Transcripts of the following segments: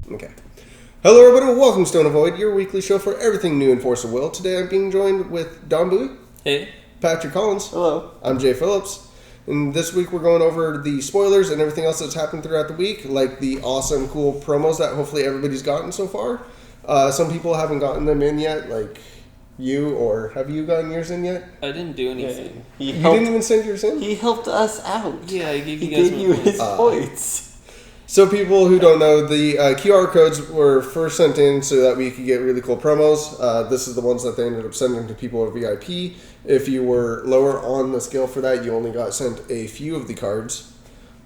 Okay. Hello, everybody. Welcome to Stone Avoid, your weekly show for everything new in Force of Will. Today I'm being joined with Don Bowie. Hey. Patrick Collins. Hello. I'm Jay Phillips. And this week we're going over the spoilers and everything else that's happened throughout the week, like the awesome, cool promos that hopefully everybody's gotten so far. Some people haven't gotten them in yet, like you, or have you gotten yours in yet? I didn't do anything. You didn't even send yours in? He helped us out. Yeah, I gave you He guys gave you his points. points. So people who don't know, the QR codes were first sent in so that we could get really cool promos. This is the ones that they ended up sending to people at VIP. If you were lower on the scale for that, you only got sent a few of the cards.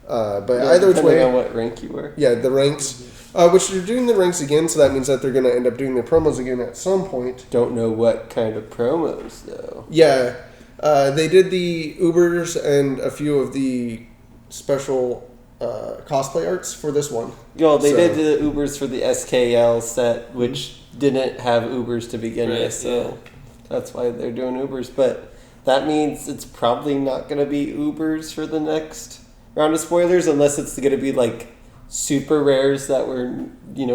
But either which way, on what rank you were. Yeah, the ranks. Which they're doing the ranks again, so that means that they're going to end up doing the promos again at some point. Don't know what kind of promos though. Yeah, they did the Ubers and a few of the special cosplay arts for this one. Well, they did the Ubers for the SKL set, which didn't have Ubers to begin with, so that's why they're doing Ubers. But that means it's probably not going to be Ubers for the next round of spoilers, unless it's going to be like super rares that were,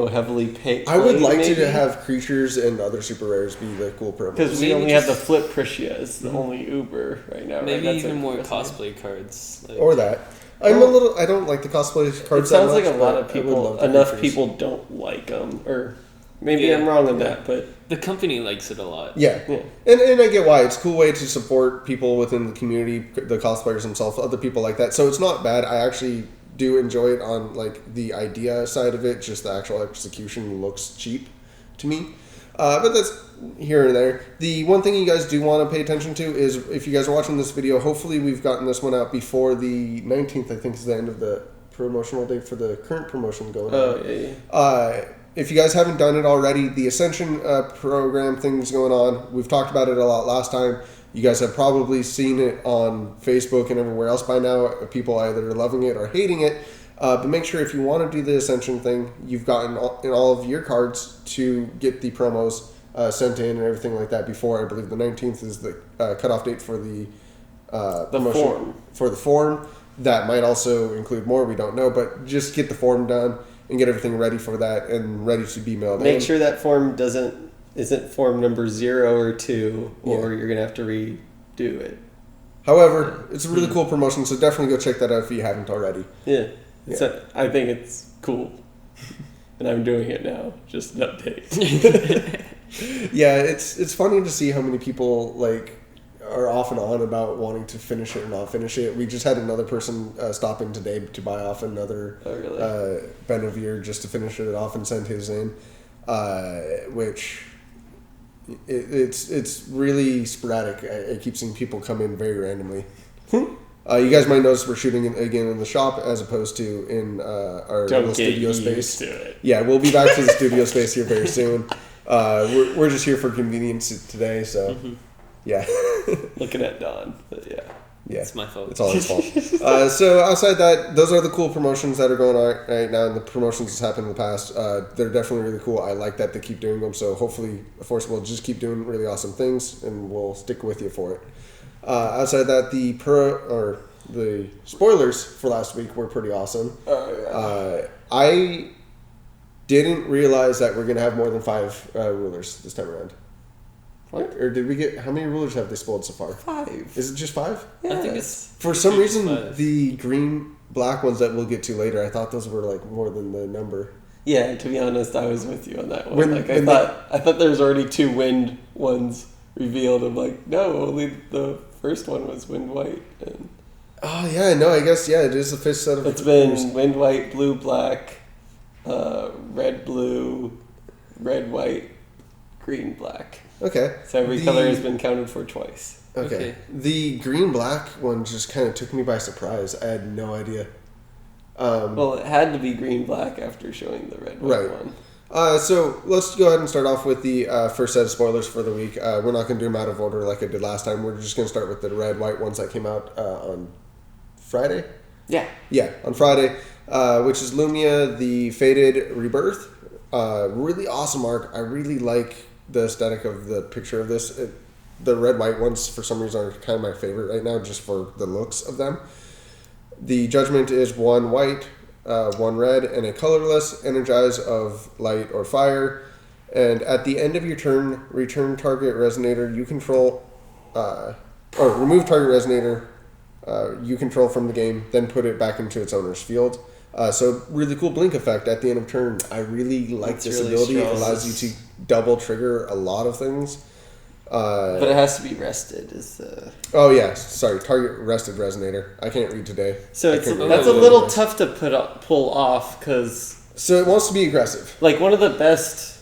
heavily paid. I would like to have creatures and other super rares be the cool promos. Because we only have the Flip Prishia as the only Uber right now. Maybe right? even more cosplay cards. Or that. I don't like the cosplay cards that much. It sounds like a lot of people, enough creatures. people don't like them. Or maybe I'm wrong on that, but the company likes it a lot. Yeah. And I get why. It's a cool way to support people within the community, the cosplayers themselves, other people like that. So it's not bad. I actually do enjoy it on like the idea side of it. Just the actual execution looks cheap to me. But that's here and there. The one thing you guys do want to pay attention to is if you guys are watching this video, hopefully we've gotten this one out before the 19th, I think is the end of the promotional date for the current promotion going on. If you guys haven't done it already, the Ascension program thing's going on. We've talked about it a lot last time. You guys have probably seen it on Facebook and everywhere else by now. People either loving it or hating it. But make sure if you want to do the Ascension thing, you've gotten in all of your cards to get the promos sent in and everything like that before. I believe the 19th is the cutoff date for the promotion form. For the form. That might also include more. We don't know, but just get the form done and get everything ready for that and ready to be mailed in. Make sure that form isn't form number 0 or 2, or you're gonna have to redo it. However, it's a really cool promotion, so definitely go check that out if you haven't already. Yeah. I think it's cool. And I'm doing it now. Just an update. Yeah, it's funny to see how many people like are off and on about wanting to finish it or not finish it. We just had another person stop in today to buy off another Benevere just to finish it off and send his in, which it's really sporadic. I keep seeing people come in very randomly. You guys might notice we're shooting again in the shop as opposed to in our little studio space. Yeah, we'll be back to the studio space here very soon. We're just here for convenience today, so yeah. Looking at Don, but yeah. It's my fault. It's all his fault. So outside that, those are the cool promotions that are going on right now, and the promotions that's happened in the past. They're definitely really cool. I like that they keep doing them, so hopefully Force will just keep doing really awesome things, and we'll stick with you for it. Outside that, the spoilers for last week were pretty awesome. I didn't realize that we're going to have more than 5 rulers this time around. What? Or did we get... How many rulers have they spoiled so far? 5. Is it just 5? Yeah. I think it's... For some reason, 5. the green-black ones that we'll get to later, I thought those were like more than the number. Yeah, to be honest, I was with you on that one. I thought there was already 2 wind ones revealed. I'm like, no, only the first one was wind white. And oh, yeah, no, I guess, yeah, it is the first set of... It's been wind white, blue, black, red, blue, red, white, green, black. Okay. So every color has been counted for twice. Okay. The green-black one just kind of took me by surprise. I had no idea. Well, it had to be green-black after showing the red white one. So let's go ahead and start off with the first set of spoilers for the week. We're not going to do them out of order like I did last time. We're just going to start with the red-white ones that came out on Friday? Yeah. Yeah, on Friday, which is Lumia, the Faded Rebirth. Really awesome art. I really like the aesthetic of the picture of this. The red-white ones, for some reason, are kind of my favorite right now, just for the looks of them. The Judgment is 1 white, 1 red, and a colorless, energize of light or fire. And at the end of your turn, return target resonator you control, or remove target resonator you control from the game, then put it back into its owner's field. So really cool blink effect at the end of turn. I really like this really ability. strong. It allows you to double trigger a lot of things. But it has to be rested. Oh yeah, sorry. Target rested resonator. I can't read today. So I it's couldn't read that's a today. little tough to pull off because So it wants to be aggressive. like one of the best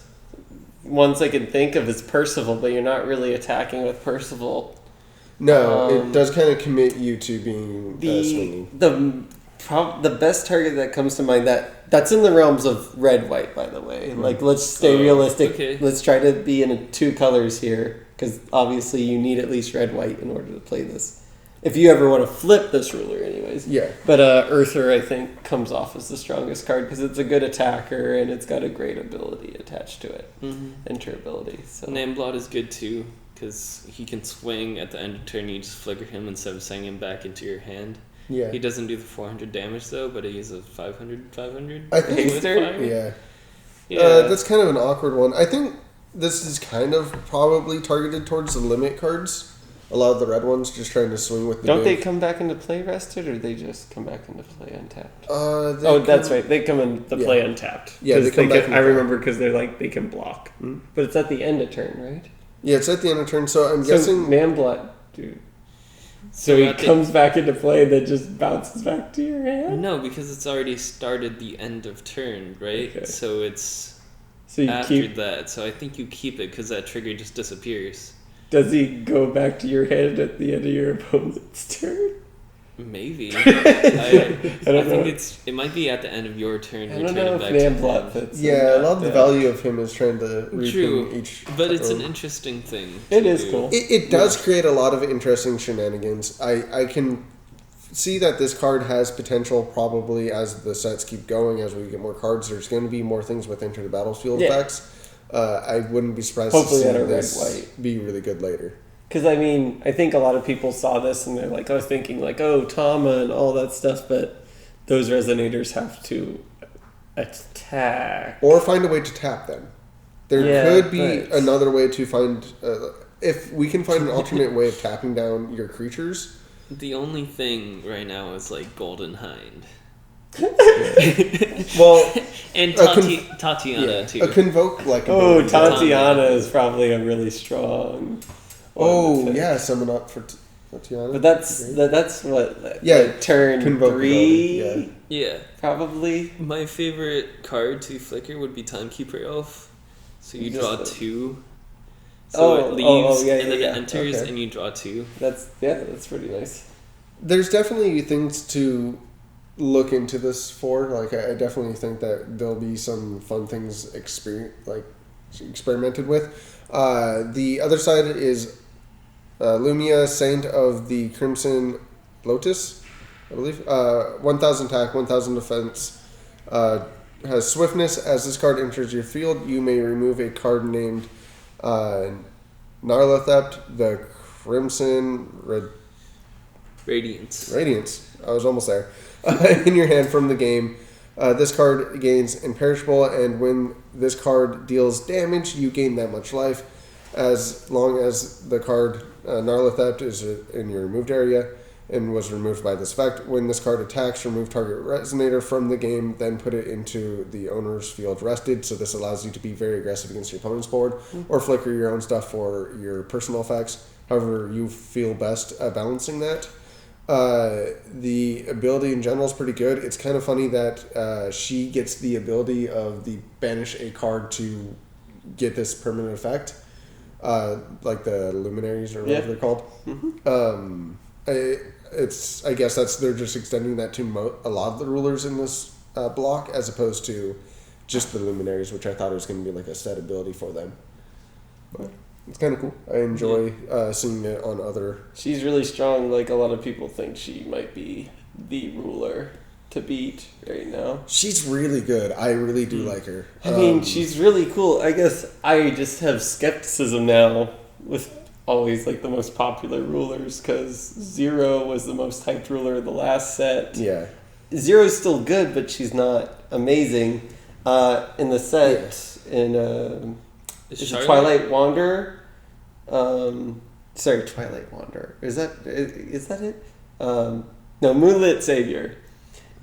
ones I can think of is Percival, but you're not really attacking with Percival. No, it does kind of commit you to being swinging. The best target that comes to mind that's in the realms of red white, by the way. Like let's stay realistic. Okay. Let's try to be in 2 colors here because obviously you need at least red white in order to play this. If you ever want to flip this ruler, anyways. Yeah. But Earther, I think, comes off as the strongest card because it's a good attacker and it's got a great ability attached to it. Enter ability. So. Nameblot is good too, because he can swing at the end of turn. You just flicker him instead of sending him back into your hand. Yeah. He doesn't do the 400 damage though, but he is a 500. I think with fire. Yeah. That's kind of an awkward one. I think this is kind of probably targeted towards the limit cards. A lot of the red ones just trying to swing with the Don't they big. come back into play rested, or they just come back into play untapped? That's Right. They come into play untapped. Yeah, they come back into I play. remember because they're like they can block, but it's at the end of turn, right? Yeah, it's at the end of turn, so I'm So guessing. Nameblot, dude. So he at the- comes back into play and then just bounces back to your hand. No, because it's already started the end of turn, right? Okay. So it's So you after keep. that. So I think you keep it because that trigger just disappears. Does he go back to your hand at the end of your opponent's turn? Maybe. I don't know. think it might be at the end of your turn. I don't return know it if back to Nameblot him. fits. Yeah, a lot of the value of him is trying to True, repin each. but it's an row. interesting thing. It to is do. cool. It does create a lot of interesting shenanigans. I can see that this card has potential probably as the sets keep going, as we get more cards. There's going to be more things with Enter the Battlefield Yeah. effects. I wouldn't be surprised Hopefully to see at a this red-white. be really good later. Because, I mean, I think a lot of people saw this and they're like, I was thinking, like, oh, Tama and all that stuff, but those resonators have to attack. Or find a way to tap them. There Yeah, could be but- another way to find... if we can find an alternate way of tapping down your creatures... The only thing right now is like Golden Hind. Well, And A con- Tatiana too. a convoke like Oh, ability. Tatiana is probably a really strong Oh, one to pick. yeah, summon up for Tatiana. But that's Great. that's what Yeah, like turn convoke 3 ability, Yeah. probably. My favorite card to flicker would be Timekeeper Elf. So you Just draw the- 2. So Oh, it leaves yeah, and then yeah, it enters okay. and you draw 2. That's pretty nice. There's definitely things to look into this for. Like, I definitely think that there'll be some fun things experimented with. The other side is Lumia, Saint of the Crimson Lotus, I believe. 1,000 attack, 1,000 defense. Has swiftness. As this card enters your field, you may remove a card named Narlathept, the Crimson Radiance. Radiance. I was almost there. In your hand from the game. This card gains imperishable, and when this card deals damage, you gain that much life. As long as the card Narlathept is in your removed area and was removed by this effect. When this card attacks, remove target resonator from the game, then put it into the owner's field rested. So this allows you to be very aggressive against your opponent's board, or flicker your own stuff for your personal effects. However you feel best balancing that. The ability in general is pretty good. It's kind of funny that she gets the ability of the banish a card to get this permanent effect, like the luminaries or whatever they're called. I guess they're just extending that to a lot of the rulers in this block, as opposed to just the luminaries, which I thought was going to be like a set ability for them. But it's kind of cool. I enjoy seeing it on other. She's really strong. Like a lot of people think she might be the ruler to beat right now. She's really good. I really do like her. I mean, she's really cool. I guess I just have skepticism now with always like the most popular rulers because Zero was the most hyped ruler of the last set. Yeah. Zero's still good, but she's not amazing. In the set, in is it Twilight Wanderer? Twilight Wanderer. Is that it? No, Moonlit Savior.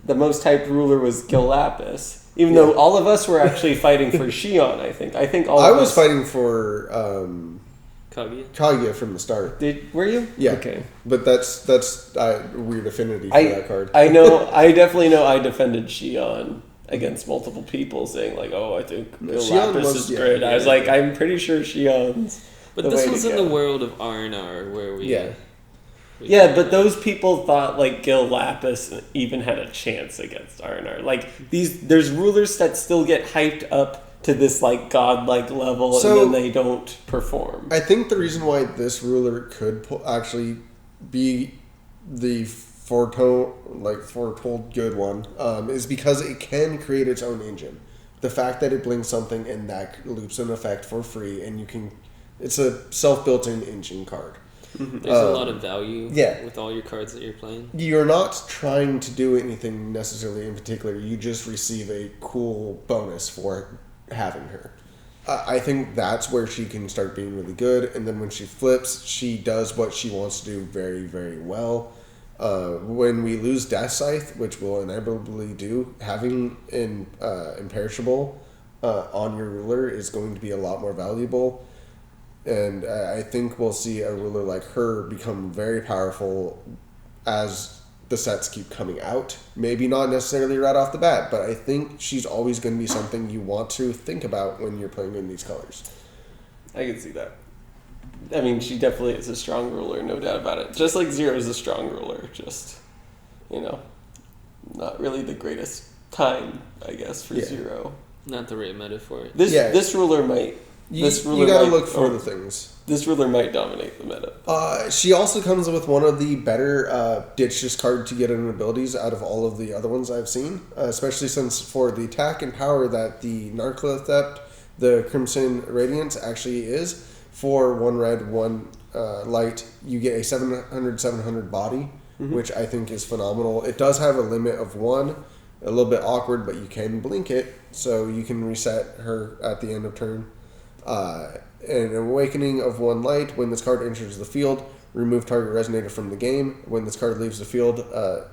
The most hyped ruler was Gil Lapis. Even though all of us were actually fighting for Shion, I think. I was fighting for Kaguya from the start. Were you? Yeah. Okay. But that's a weird affinity for that card. I definitely know I defended Shion against multiple people saying like, oh, I think Gil Lapis is great. I was like, I'm pretty sure Shion's. But this was in the world of R&R where we... Yeah, but those people thought like Gil Lapis even had a chance against R&R. Like there's rulers that still get hyped up to this like godlike level, and then they don't perform. I think the reason why this ruler could actually be the foretold good one is because it can create its own engine. The fact that it blinks something and that loops an effect for free, and it's a self-built-in engine card. There's a lot of value with all your cards that you're playing. You're not trying to do anything necessarily in particular. You just receive a cool bonus for having her. I think that's where she can start being really good. And then when she flips, she does what she wants to do very, very well. When we lose Death Scythe, which we'll inevitably do, having an imperishable on your ruler is going to be a lot more valuable. And I think we'll see a ruler like her become very powerful as the sets keep coming out. Maybe not necessarily right off the bat, but I think she's always going to be something you want to think about when you're playing in these colors. I can see that. I mean, she definitely is a strong ruler, no doubt about it. Just like Zero is a strong ruler, just, not really the greatest time, I guess, for Zero. Not the right meta-for it. This ruler might... You gotta look for the things. This ruler might dominate the meta. She also comes with one of the better ditch this card to get in abilities out of all of the other ones I've seen. Especially since for the attack and power that the Narcoleptic, the Crimson Radiance actually is, for 1 red, 1 light, you get a 700/700 body, which I think is phenomenal. It does have a limit of 1, a little bit awkward, but you can blink it, so you can reset her at the end of turn. An Awakening of 1 light. When this card enters the field, remove target resonator from the game. When this card leaves the field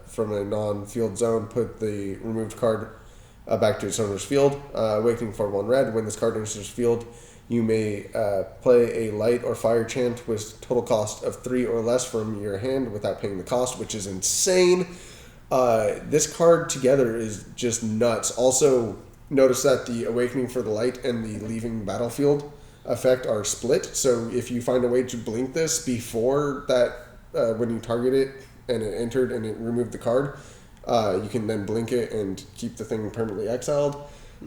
from a non-field zone, put the removed card back to its owner's field. Awakening for 1 red. When this card enters the field, you may play a light or fire chant with total cost of 3 or less from your hand without paying the cost, which is insane. This card together is just nuts. Also, notice that the Awakening for the light and the leaving battlefield effect are split. So if you find a way to blink this before that, when you target it and it entered and it removed the card, you can then blink it and keep the thing permanently exiled,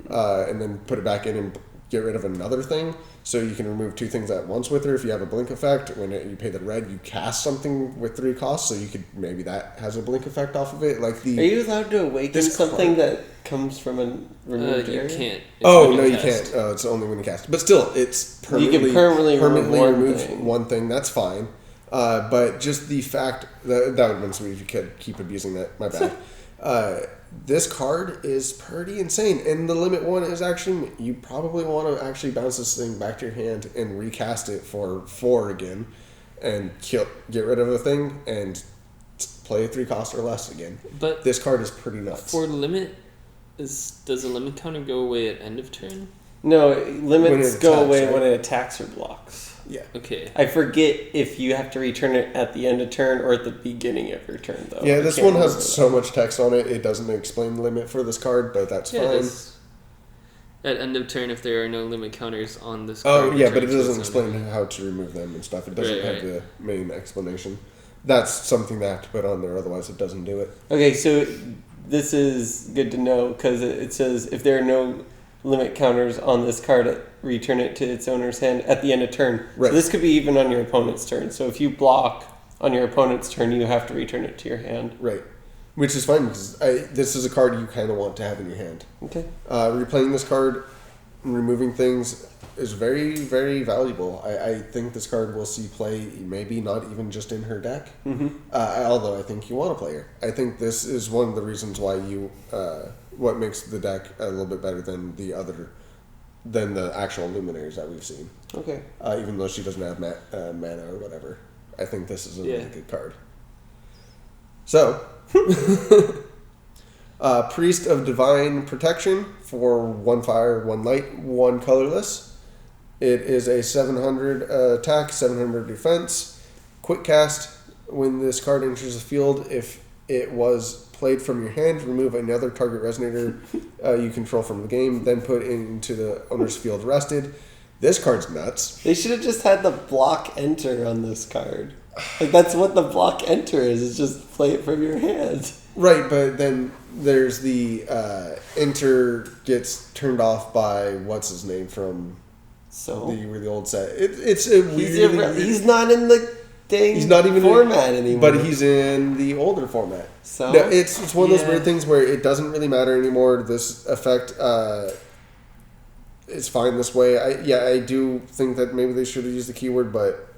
and then put it back in and get rid of another thing. So you can remove 2 things at once with her. If you have a blink effect, when you pay the red, you cast something with 3 costs. So you could maybe that has a blink effect off of it. Are you allowed to awaken something that comes from a removed area? You can't. You can't. It's only when you cast. But still, it's permanently, you can permanently remove one thing. That's fine. But just the fact that would have been sweet if you could keep abusing that. My bad. This card is pretty insane, and the limit 1 is actually, you probably want to actually bounce this thing back to your hand and recast it for 4 again, and get rid of the thing and play a 3 cost or less again. But this card is pretty nuts. For limit, does the limit counter go away at end of turn? No, limits go away when it attacks or blocks. Yeah. Okay. I forget if you have to return it at the end of turn or at the beginning of your turn, though. Yeah, this one has so much text on it, it doesn't explain the limit for this card, but that's fine. At end of turn, if there are no limit counters on this card. Oh, yeah, but it doesn't explain how to remove them and stuff. It doesn't have the main explanation. That's something they have to put on there, otherwise it doesn't do it. Okay, so this is good to know, because it says if there are no limit counters on this card, return it to its owner's hand at the end of turn. Right. So this could be even on your opponent's turn. So if you block on your opponent's turn, you have to return it to your hand. Right. Which is fine, because this is a card you kind of want to have in your hand. Okay. Replaying this card, removing things is very, very valuable. I think this card will see play, maybe not even just in her deck. Mm-hmm. Although I think you want to play her. I think this is one of the reasons why what makes the deck a little bit better than the actual luminaries that we've seen. Okay. Even though she doesn't have mana or whatever. I think this is a really good card. So, Priest of Divine Protection for 1 fire, 1 light, 1 colorless. It is a 700 attack, 700 defense. Quick cast. When this card enters the field, if it was played from your hand, remove another target resonator you control from the game, then put into the owner's field rested. This card's nuts. They should have just had the block enter on this card. Like, that's what the block enter is just play it from your hand. Right, but then there's the enter gets turned off by what's his name from the really old set. It's a he's not in the dang he's not even format anymore. But he's in the older format. So no, it's one of those weird things where it doesn't really matter anymore. This effect is fine this way. I do think that maybe they should have used the keyword, but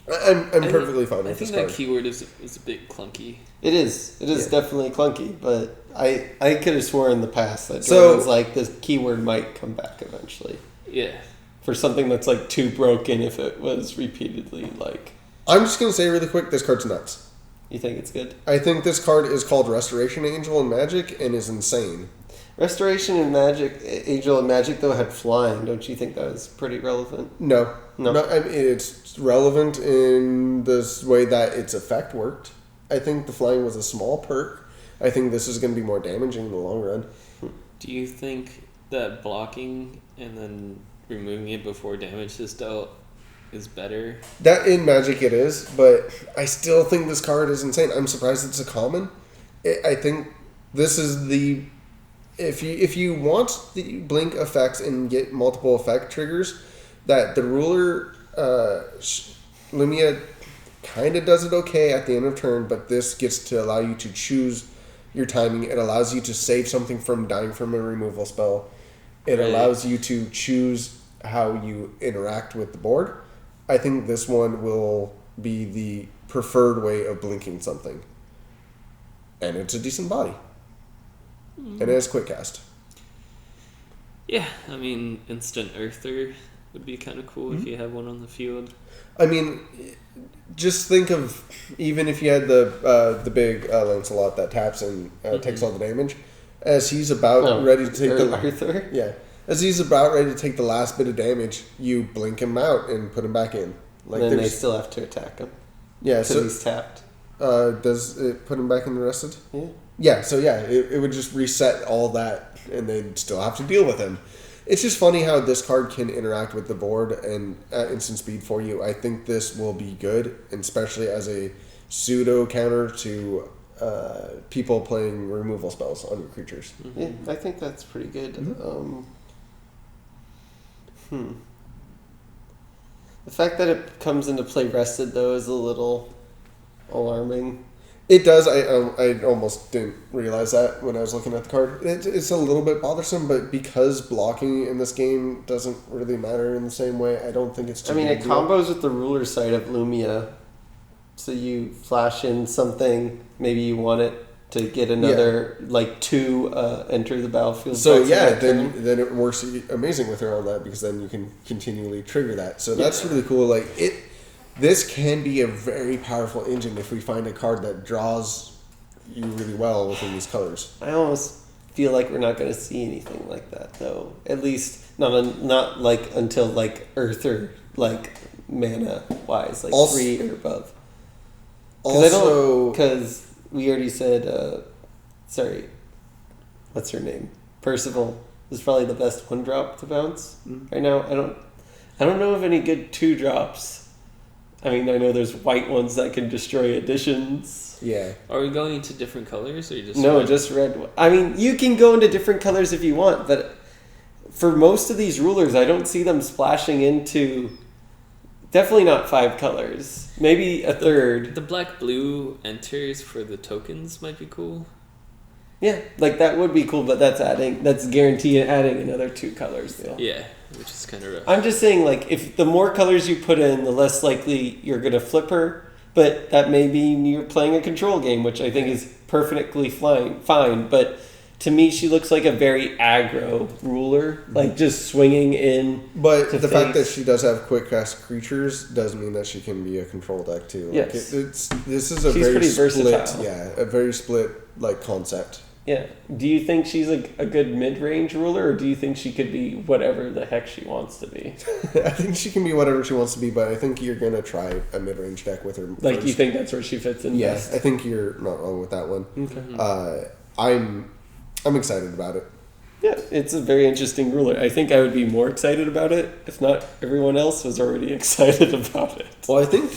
I'm perfectly fine with this card. I think that keyword is a bit clunky. It is definitely clunky, but I could have sworn in the past that Jordan's like, this keyword might come back eventually. Yeah. For something that's like too broken if it was repeatedly like... I'm just going to say really quick, this card's nuts. You think it's good? I think this card is called Restoration Angel in Magic and is insane. Restoration in Magic, Angel in Magic, though, had flying. Don't you think that was pretty relevant? No. I mean, it's relevant in this way that its effect worked. I think the flying was a small perk. I think this is going to be more damaging in the long run. Do you think that blocking and then removing it before damage is dealt is better? That in Magic it is, but I still think this card is insane. I'm surprised it's a common. I think this is the... If you want the blink effects and get multiple effect triggers, that the ruler Lumia kind of does it okay at the end of turn, but this gets to allow you to choose your timing. It allows you to save something from dying from a removal spell. It allows you to choose how you interact with the board. I think this one will be the preferred way of blinking something. And it's a decent body. And it has quick cast. Yeah, I mean, instant earther would be kind of cool if you have one on the field. I mean, just think of, even if you had the big Lancelot that taps and takes all the damage, as he's about ready to take Arthur? Yeah. As he's about ready to take the last bit of damage, you blink him out and put him back in. Like, then they still have to attack him. Yeah, because he's tapped. Does it put him back in the rested? Yeah. Yeah, so it would just reset all that, and they'd still have to deal with him. It's just funny how this card can interact with the board and at instant speed for you. I think this will be good, and especially as a pseudo counter to people playing removal spells on your creatures. Mm-hmm. Yeah, I think that's pretty good. Mm-hmm. The fact that it comes into play rested, though, is a little alarming. It does. I almost didn't realize that when I was looking at the card. It's a little bit bothersome, but because blocking in this game doesn't really matter in the same way, I don't think it's too big. It combos with the ruler side of Lumia. So you flash in something, maybe you want it to get another, to enter the battlefield. So then it works amazing with her on that, because then you can continually trigger that. So that's really cool. This can be a very powerful engine if we find a card that draws you really well within these colors. I almost feel like we're not going to see anything like that, though. At least not until Earther, mana wise, 3 or above. Because we already said, what's her name? Percival is probably the best 1-drop to bounce right now. I don't know of any good 2-drops. I mean, I know there's white ones that can destroy additions. Yeah. Are we going into different colors, or just red? Just red. I mean, you can go into different colors if you want, but for most of these rulers, I don't see them splashing into. Definitely not 5 colors. Maybe a third. The black-blue enters for the tokens might be cool. Yeah, like that would be cool, but that's guaranteed adding another 2 colors though. Yeah, which is kind of rough. I'm just saying, like, if the more colors you put in, the less likely you're gonna flip her. But that may be you're playing a control game, which I think is perfectly fine. But to me, she looks like a very aggro ruler, like just swinging in. But the fact that she does have quick cast creatures does mean that she can be a control deck too. Like Yes. This is a She's very pretty split, versatile. yeah, a very split like concept. Yeah. Do you think she's a good mid-range ruler, or do you think she could be whatever the heck she wants to be? I think she can be whatever she wants to be, but I think you're gonna try a mid-range deck with her. Like, first. you think that's where she fits in Yes, best? I think you're not wrong with that one. Okay. I'm excited about it. Yeah, it's a very interesting ruler. I think I would be more excited about it if not everyone else was already excited about it. Well, I think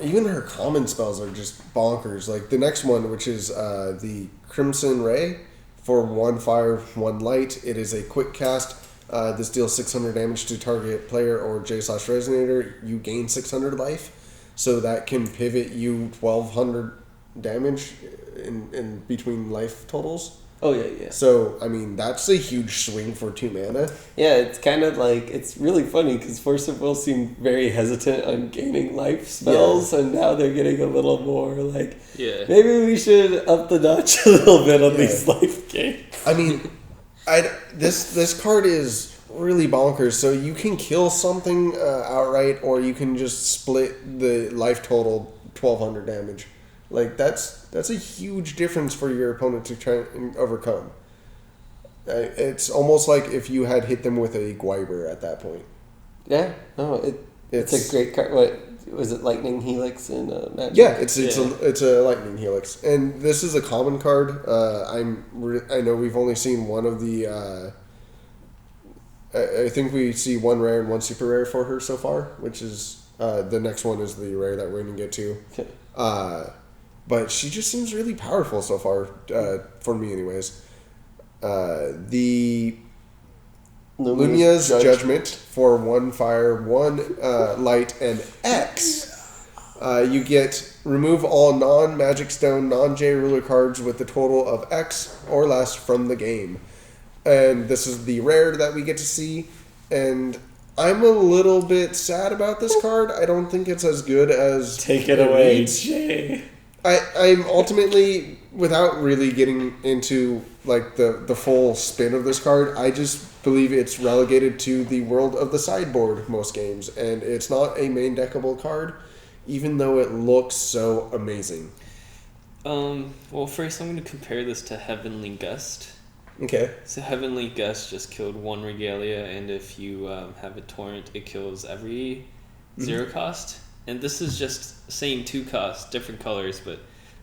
even her common spells are just bonkers. Like the next one, which is the Crimson Ray, for 1 fire, 1 light. It is a quick cast. This deals 600 damage to target player or J/Resonator. You gain 600 life, so that can pivot you 1200 damage in between life totals. Oh, yeah. So, I mean, that's a huge swing for 2 mana. Yeah, it's kind of like, it's really funny because Force of Will seemed very hesitant on gaining life spells, and now they're getting a little more like, maybe we should up the notch a little bit on these life gains. I mean, this card is really bonkers. So you can kill something outright, or you can just split the life total 1200 damage. Like that's a huge difference for your opponent to try and overcome. It's almost like if you had hit them with a Gwyber at that point. Yeah, no, it's a great card. What was it, Lightning Helix in Magic? Yeah, it's a Lightning Helix, and this is a common card. I know we've only seen one of the. I think we see 1 rare and 1 super rare for her so far, which is the next one is the rare that we're gonna get to. Okay. But she just seems really powerful so far, for me anyways. The Lumia's Judgment for 1 fire, 1 light, and X. You get remove all non-Magic Stone, non-J ruler cards with the total of X or less from the game. And this is the rare that we get to see. And I'm a little bit sad about this card. I don't think it's as good as Take it away, Jay. I'm ultimately, without really getting into like the full spin of this card, I just believe it's relegated to the world of the sideboard most games, and it's not a main deckable card, even though it looks so amazing. Well, first I'm going to compare this to Heavenly Gust. Okay. So Heavenly Gust just killed 1 Regalia, and if you have a Torrent, it kills every 0 cost. And this is just same 2 costs, different colors, but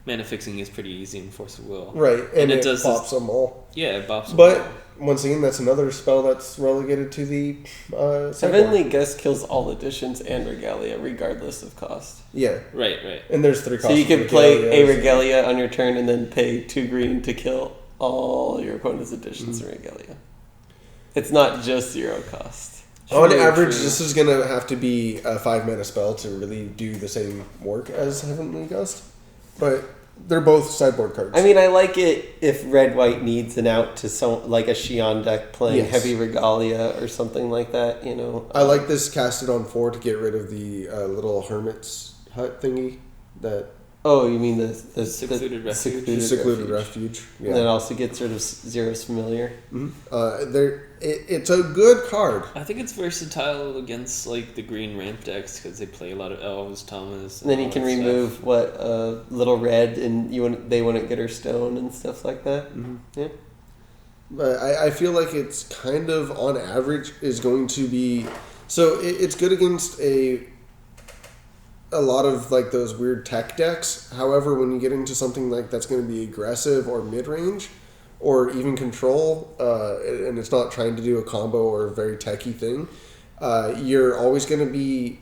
mana fixing is pretty easy in Force of Will. Right, and it does pops them all. Yeah, it pops them But all. once again, that's another spell that's relegated to the Heavenly Gust kills all editions and Regalia, regardless of cost. Yeah. Right. And there's 3 costs. So you can play a Regalia on your turn and then pay 2 green to kill all your opponent's editions in Regalia. It's not just 0 cost. On average, this is going to have to be a 5 mana spell to really do the same work as Heavenly Gust. But they're both sideboard cards. I mean, I like it if red-white needs an out to some, like a Xion deck playing heavy Regalia or something like that, you know. I like this casted on 4 to get rid of the little hermit's hut thingy. That. Oh, you mean the Secluded Refuge. Secluded Refuge. Yeah. And then also gets rid of Zero's Familiar. Mm-hmm. It's a good card. I think it's versatile against like the green ramp decks because they play a lot of Elves, Thomas. And then you can remove little red, and they wouldn't get her stone and stuff like that. Mm-hmm. Yeah. But I feel like it's kind of on average is going to be so it's good against a lot of like those weird tech decks. However, when you get into something like that's going to be aggressive or mid range, or even control, and it's not trying to do a combo or a very techy thing, you're always going to be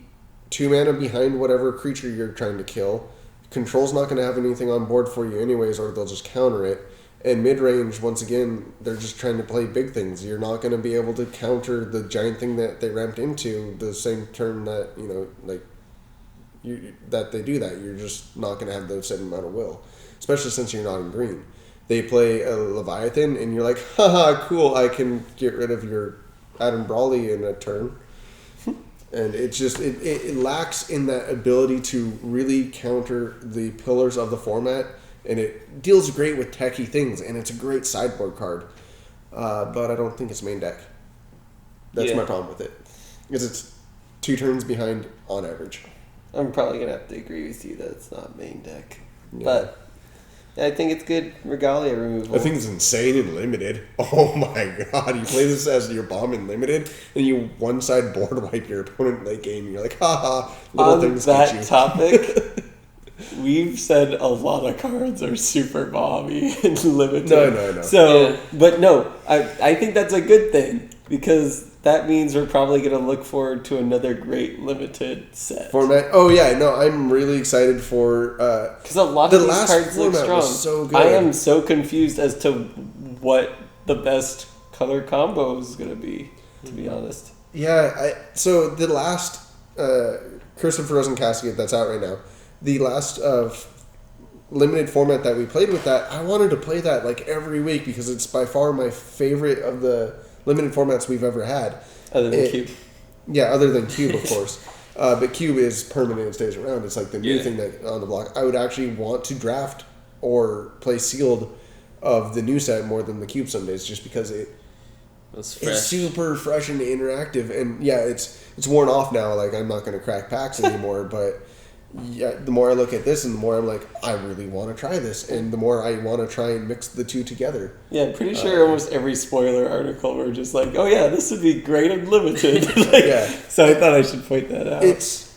2 mana behind whatever creature you're trying to kill. Control's not going to have anything on board for you anyways, or they'll just counter it. And mid-range, once again, they're just trying to play big things. You're not going to be able to counter the giant thing that they ramped into the same turn that, that they do that. You're just not going to have the same amount of will, especially since you're not in green. they play a Leviathan, and you're like, haha, cool, I can get rid of your Adam Brawley in a turn. And it just, it lacks in that ability to really counter the pillars of the format, and it deals great with techie things, and it's a great sideboard card. But I don't think it's main deck. That's my problem with it. Because it's 2 turns behind on average. I'm probably going to have to agree with you that it's not main deck. Yeah. But I think it's good Regalia removal. I think it's insane in limited. Oh my god, you play this as your bomb in limited, and you one-side board wipe your opponent late game, and you're like, haha, little things get you. On that topic, we've said a lot of cards are super bomby and limited. No. So, but no, I think that's a good thing, because that means we're probably going to look forward to another great limited set. Format. Oh yeah, no, I'm really excited for... Because a lot of these cards look strong. Was so good. I am so confused as to what the best color combo is going to be honest. Yeah, so the last Curse of Frozen Casket that's out right now, the last limited format that we played with that, I wanted to play that like every week because it's by far my favorite of the limited formats we've ever had. Other than Cube. Yeah, other than Cube, of course. But Cube is permanent and stays around. It's like the new thing that on the block. I would actually want to draft or play sealed of the new set more than the Cube some days, just because it's super fresh and interactive. And yeah, it's worn off now. Like, I'm not going to crack packs anymore, but yeah, the more I look at this and the more I'm like, I really want to try this, and the more I want to try and mix the two together. Yeah, I'm pretty sure almost every spoiler article we're just like, oh yeah, this would be great unlimited. So I thought I should point that out.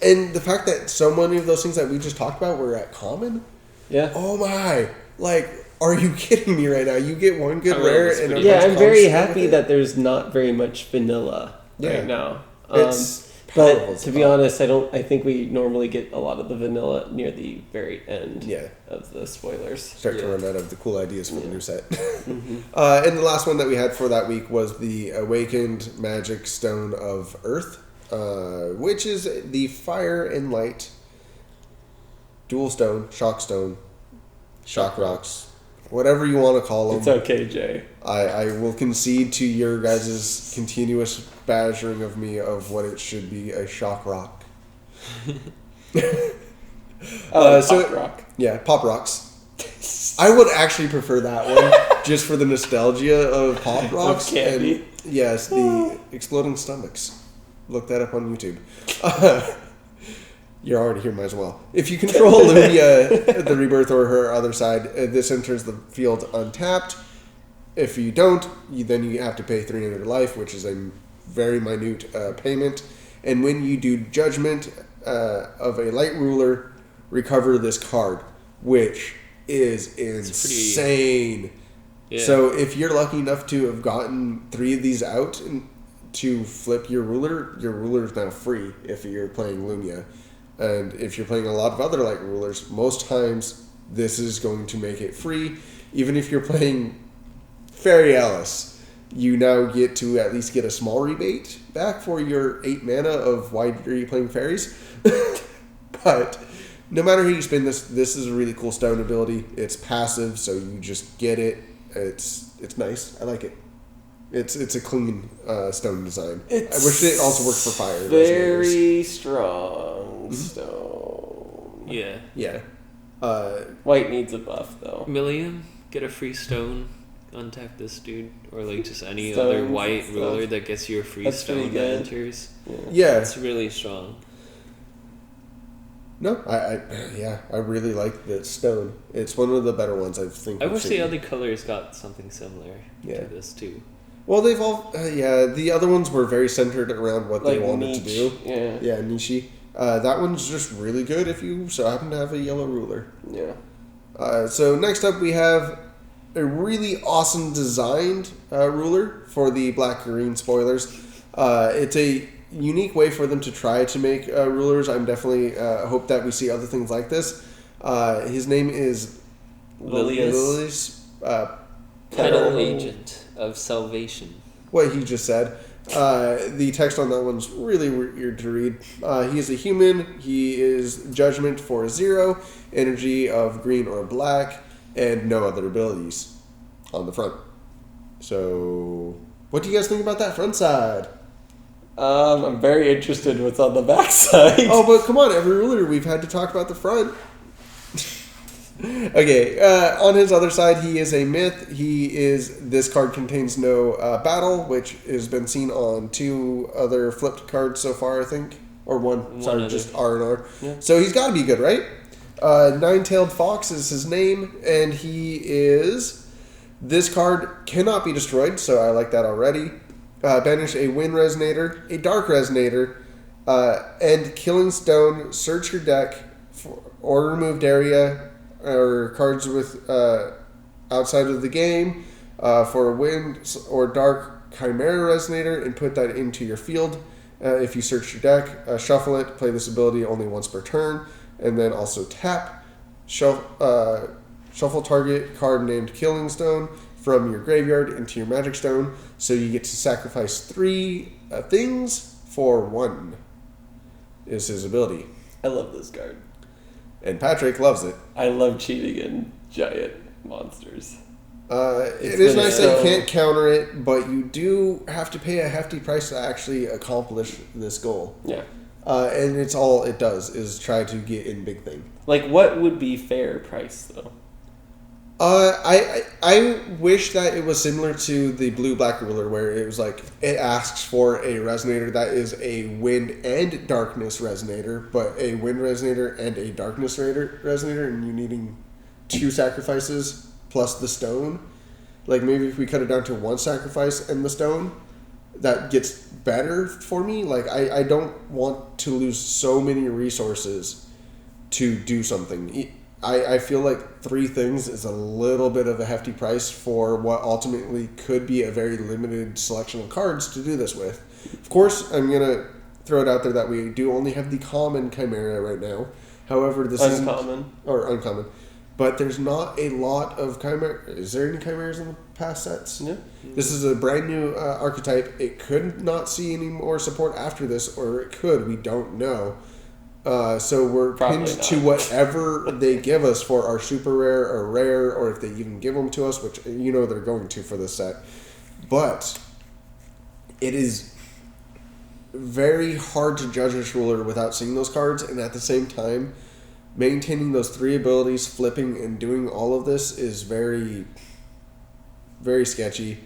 And the fact that so many of those things that we just talked about were at common. Yeah. Oh my! Like, are you kidding me right now? You get one good rare and I'm very happy that there's not very much vanilla right now. But to be honest, I think we normally get a lot of the vanilla near the very end of the spoilers. Start to run out of the cool ideas for the new set. And the last one that we had for that week was the Awakened Magic Stone of Earth, which is the Fire and Light Dual Stone, Shock Rocks, whatever you want to call them. It's okay, Jay. I will concede to your guys' continuous badgering of me of what it should be, a Shock Rock. Pop Rock. Yeah, Pop Rocks. I would actually prefer that one, just for the nostalgia of Pop Rocks. Candy. And yes, the Exploding Stomachs. Look that up on YouTube. You're already here, might as well. If you control Lumia, the Rebirth, or her other side, this enters the field untapped. If you don't, then you have to pay 300 life, which is a very minute payment. And when you do Judgment of a Light Ruler, recover this card, which is insane. Yeah. So if you're lucky enough to have gotten 3 of these out and to flip your ruler is now free if you're playing Lumia. And if you're playing a lot of other Light Rulers, most times this is going to make it free. Even if you're playing Fairy Alice, you now get to at least get a small rebate back for your 8 mana of why are you playing fairies. But no matter how you spin this is a really cool stone ability. It's passive, so you just get it. It's nice. I like it. It's a clean stone design. I wish it also worked for fire. Very strong stone. Yeah. Yeah. White needs a buff though. Million, get a free stone. Untap this dude, or like just any Stones other white ruler that gets you a free stone that enters. Yeah, it's really strong. No, I really like the stone. It's one of the better ones I think. I wish the other colors got something similar to this too. Well, they've all the other ones were very centered around what they wanted to do. Yeah, niche. That one's just really good if you so happen to have a yellow ruler. Yeah. So next up we have a really awesome designed ruler for the black-green spoilers. It's a unique way for them to try to make rulers. I'm definitely hope that we see other things like this. His name is Lilias. Title Agent of Salvation. What he just said. The text on that one's really weird to read. He is a human. He is Judgment for 0, energy of green or black. and no other abilities on the front. So, what do you guys think about that front side? I'm very interested in what's on the back side. Oh, but come on, every ruler we've had to talk about the front. Okay, on his other side, he is a myth. This card contains no battle, which has been seen on 2 other flipped cards so far, I think. Or one sorry, other. just R and R. Yeah. So he's got to be good, right? Nine-Tailed Fox is his name, and this card cannot be destroyed, so I like that already. Banish a Wind Resonator, a Dark Resonator, and Killing Stone. Search your deck or removed area or cards with outside of the game for a Wind or Dark Chimera Resonator and put that into your field. If you search your deck, shuffle it, play this ability only once per turn, and then also tap. Shuffle target card named Killing Stone from your graveyard into your Magic Stone, so you get to sacrifice 3 things for 1, is his ability. I love this card. And Patrick loves it. I love cheating in giant monsters. It is nice that you can't counter it, but you do have to pay a hefty price to actually accomplish this goal. Yeah. And it's all it does is try to get in big thing. Like, what would be fair price, though? I wish that it was similar to the blue-black ruler, where it was like it asks for a resonator that is a wind and darkness resonator, but a wind resonator and a darkness resonator, and you needing 2 sacrifices plus the stone. Like maybe if we cut it down to 1 sacrifice and the stone, that gets better for me. Like I don't want to lose so many resources to do something. I feel like 3 things is a little bit of a hefty price for what ultimately could be a very limited selection of cards to do this with. Of course, I'm going to throw it out there that we do only have the common Chimera right now. However, this is uncommon. But there's not a lot of Chimera. Is there any Chimeras in the past sets? No. This is a brand new archetype. It could not see any more support after this, or it could. We don't know. So we're pinned to whatever they give us for our super rare or rare, or if they even give them to us, which you know they're going to for this set. But it is very hard to judge this ruler without seeing those cards, and at the same time, maintaining those 3 abilities, flipping and doing all of this is very, very sketchy.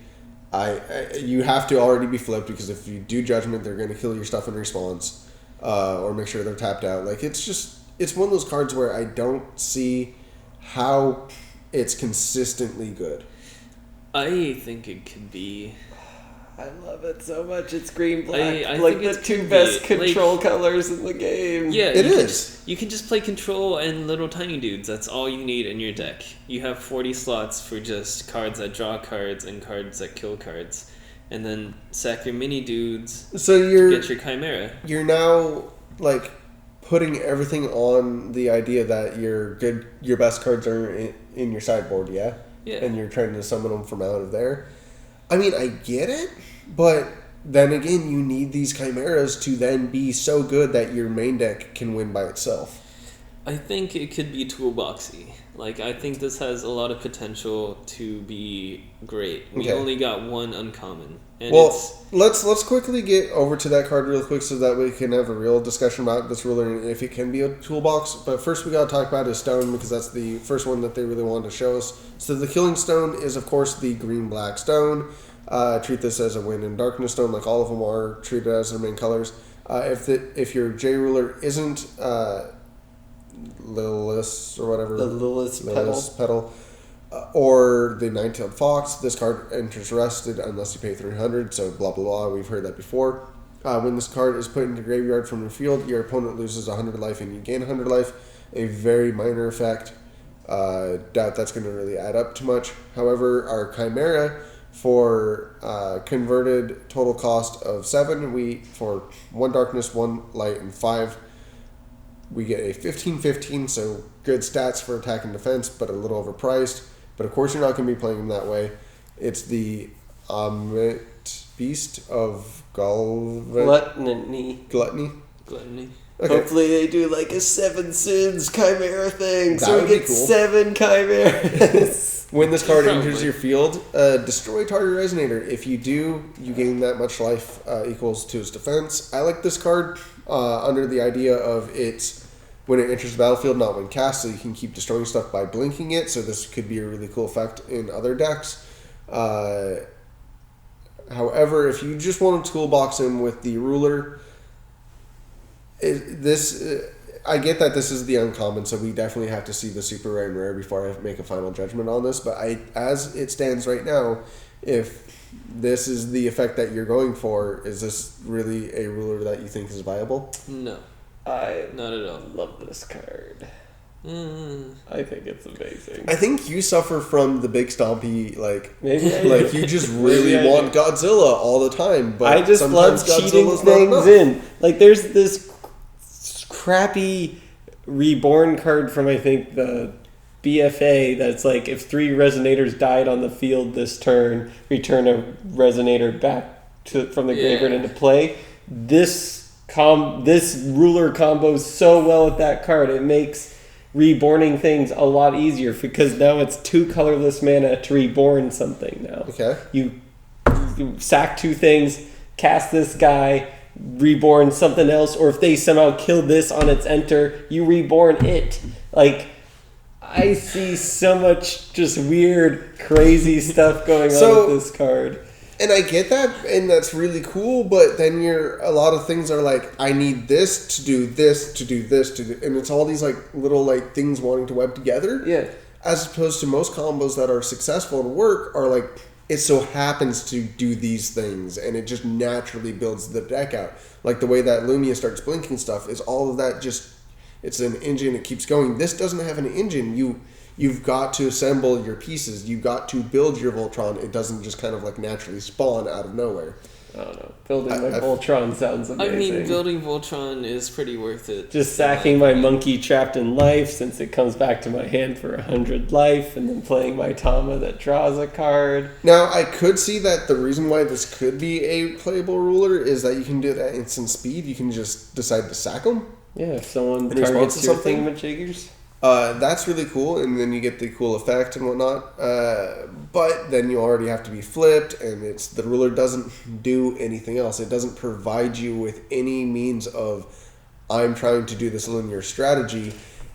You have to already be flipped, because if you do judgment, they're going to kill your stuff in response. Or make sure they're tapped out. Like it's one of those cards where I don't see how it's consistently good. I think it could be. I love it so much. It's green black. I like think the 2 best control colors in the game. Yeah, it is. You can just play control and little tiny dudes. That's all you need in your deck. You have 40 slots for just cards that draw cards and cards that kill cards. And then sack your mini dudes. So you get your Chimera. You're now like putting everything on the idea that your best cards are in your sideboard, yeah? Yeah. And you're trying to summon them from out of there. I mean, I get it, but then again, you need these Chimeras to then be so good that your main deck can win by itself. I think it could be toolboxy. Like, I think this has a lot of potential to be great. We only got 1 uncommon. And let's quickly get over to that card real quick so that we can have a real discussion about this ruler and if it can be a toolbox. But first we got to talk about his stone, because that's the first one that they really wanted to show us. So the Killing Stone is, of course, the green-black stone. Treat this as a wind and darkness stone, like all of them are treated as their main colors. If your J ruler isn't Lilias or whatever, the Lilias petal, or the Nine-Tailed Fox, this card enters rested unless you pay 300. So blah blah blah. We've heard that before. When this card is put into graveyard from your field, your opponent loses 100 life and you gain 100 life. A very minor effect. Doubt that's going to really add up too much. However, our Chimera, for converted total cost of 7, for 1 darkness, 1 light, and 5, we get a 15/15, so good stats for attack and defense, but a little overpriced. But of course, you're not going to be playing him that way. It's the Amit Beast of Gluttony. Gluttony. Okay. Hopefully they do like a 7 Sins Chimera thing, That so we would be get cool. 7 Chimeras. When this card Probably. enters your field, destroy target resonator. If you do, you gain that much life equals to its defense. I like this card under the idea of it's when it enters the battlefield, not when cast, so you can keep destroying stuff by blinking it. So this could be a really cool effect in other decks. However, if you just want to toolbox him with the ruler, I get that this is the uncommon, so we definitely have to see the super rare and rare before I make a final judgment on this. But as it stands right now, if this is the effect that you're going for, is this really a ruler that you think is viable? No, not at all. Love this card. Mm. I think it's amazing. I think you suffer from the big stompy, Maybe I like do. you just really Maybe I want do. Godzilla all the time. But I just love sometimes cheating Godzilla's not things enough. in. Like, there's this crappy Reborn card from, I think, the BFA that's like, if 3 Resonators died on the field this turn, return a Resonator back from the graveyard into play. This ruler combos so well with that card. It makes reborning things a lot easier because now it's 2 colorless mana to reborn something now. Okay. You sack 2 things, cast this guy, reborn something else, or if they somehow kill this on its enter, you reborn it. Like, I see so much just weird, crazy stuff going on with this card. And I get that, and that's really cool, but then a lot of things are like, I need this to do this, to do this, and it's all these like little like things wanting to web together. Yeah. As opposed to most combos that are successful and work are like, it so happens to do these things, and it just naturally builds the deck out. Like the way that Lumia starts blinking stuff is all of that just, it's an engine, it keeps going. This doesn't have an engine. You've got to assemble your pieces. You've got to build your Voltron. It doesn't just kind of like naturally spawn out of nowhere. I don't know. Building my Voltron sounds amazing. I mean, building Voltron is pretty worth it. Just sacking my monkey trapped in life since it comes back to my hand for 100 life, and then playing my Tama that draws a card. Now, I could see that the reason why this could be a playable ruler is that you can do it at instant speed. You can just decide to sack them. Yeah, if someone In response targets to your something? thingamajiggers. That's really cool, and then you get the cool effect and whatnot. But then you already have to be flipped, and the ruler doesn't do anything else. It doesn't provide you with any means of, I'm trying to do this linear strategy,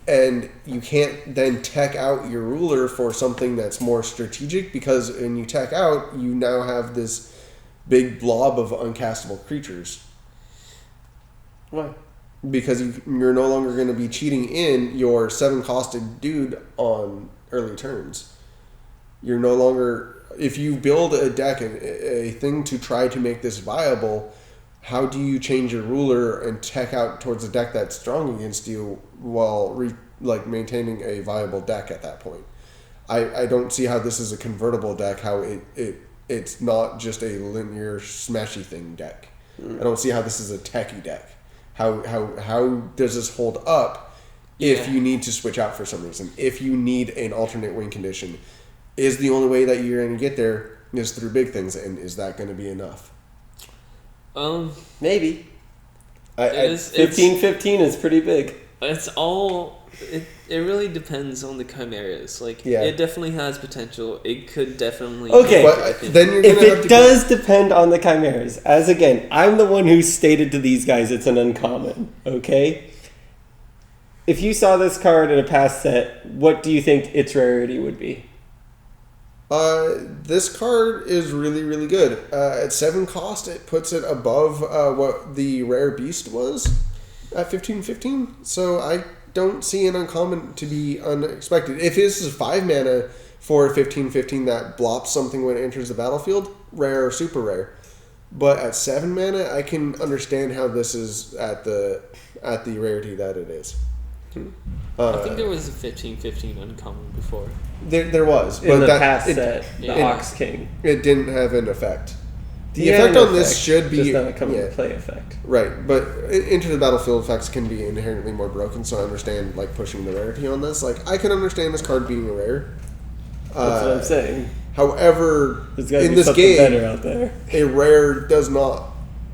and you can't then tech out your ruler for something that's more strategic, because when you tech out, you now have this big blob of uncastable creatures. Why? Because you're no longer going to be cheating in your 7-costed dude on early turns. You're no longer... If you build a deck, a thing to try to make this viable, how do you change your ruler and tech out towards a deck that's strong against you while maintaining a viable deck at that point? I don't see how this is a convertible deck, how it's not just a linear smashy thing deck. I don't see how this is a techie deck. How does this hold up if you need to switch out for some reason? If you need an alternate win condition, is the only way that you're going to get there is through big things, and is that going to be enough? Maybe. 15-15 is pretty big. It's all... It really depends on the chimeras. Yeah. It definitely has potential. It could definitely... Okay. But then you're If going to have it to does depend on the chimeras, as again, I'm the one who stated to these guys it's an uncommon, okay? If you saw this card in a past set, what do you think its rarity would be? This card is really, really good. At 7 cost, it puts it above what the rare beast was at 15-15. So I don't see an uncommon to be unexpected. If this is 5 mana for 15-15 that blops something when it enters the battlefield, rare or super rare. But at 7 mana, I can understand how this is at the rarity that it is. I think there was a 15-15 uncommon before. There was, but In the that, past it, set, the Ox King. it didn't have an effect. The Yeah, effect an on this effect, should be just not a come into play effect. right, but into the battlefield effects can be inherently more broken. So I understand pushing the rarity on this. I can understand this card being a rare. That's what I'm saying. However, There's got to in be this something game, better out there. a rare does not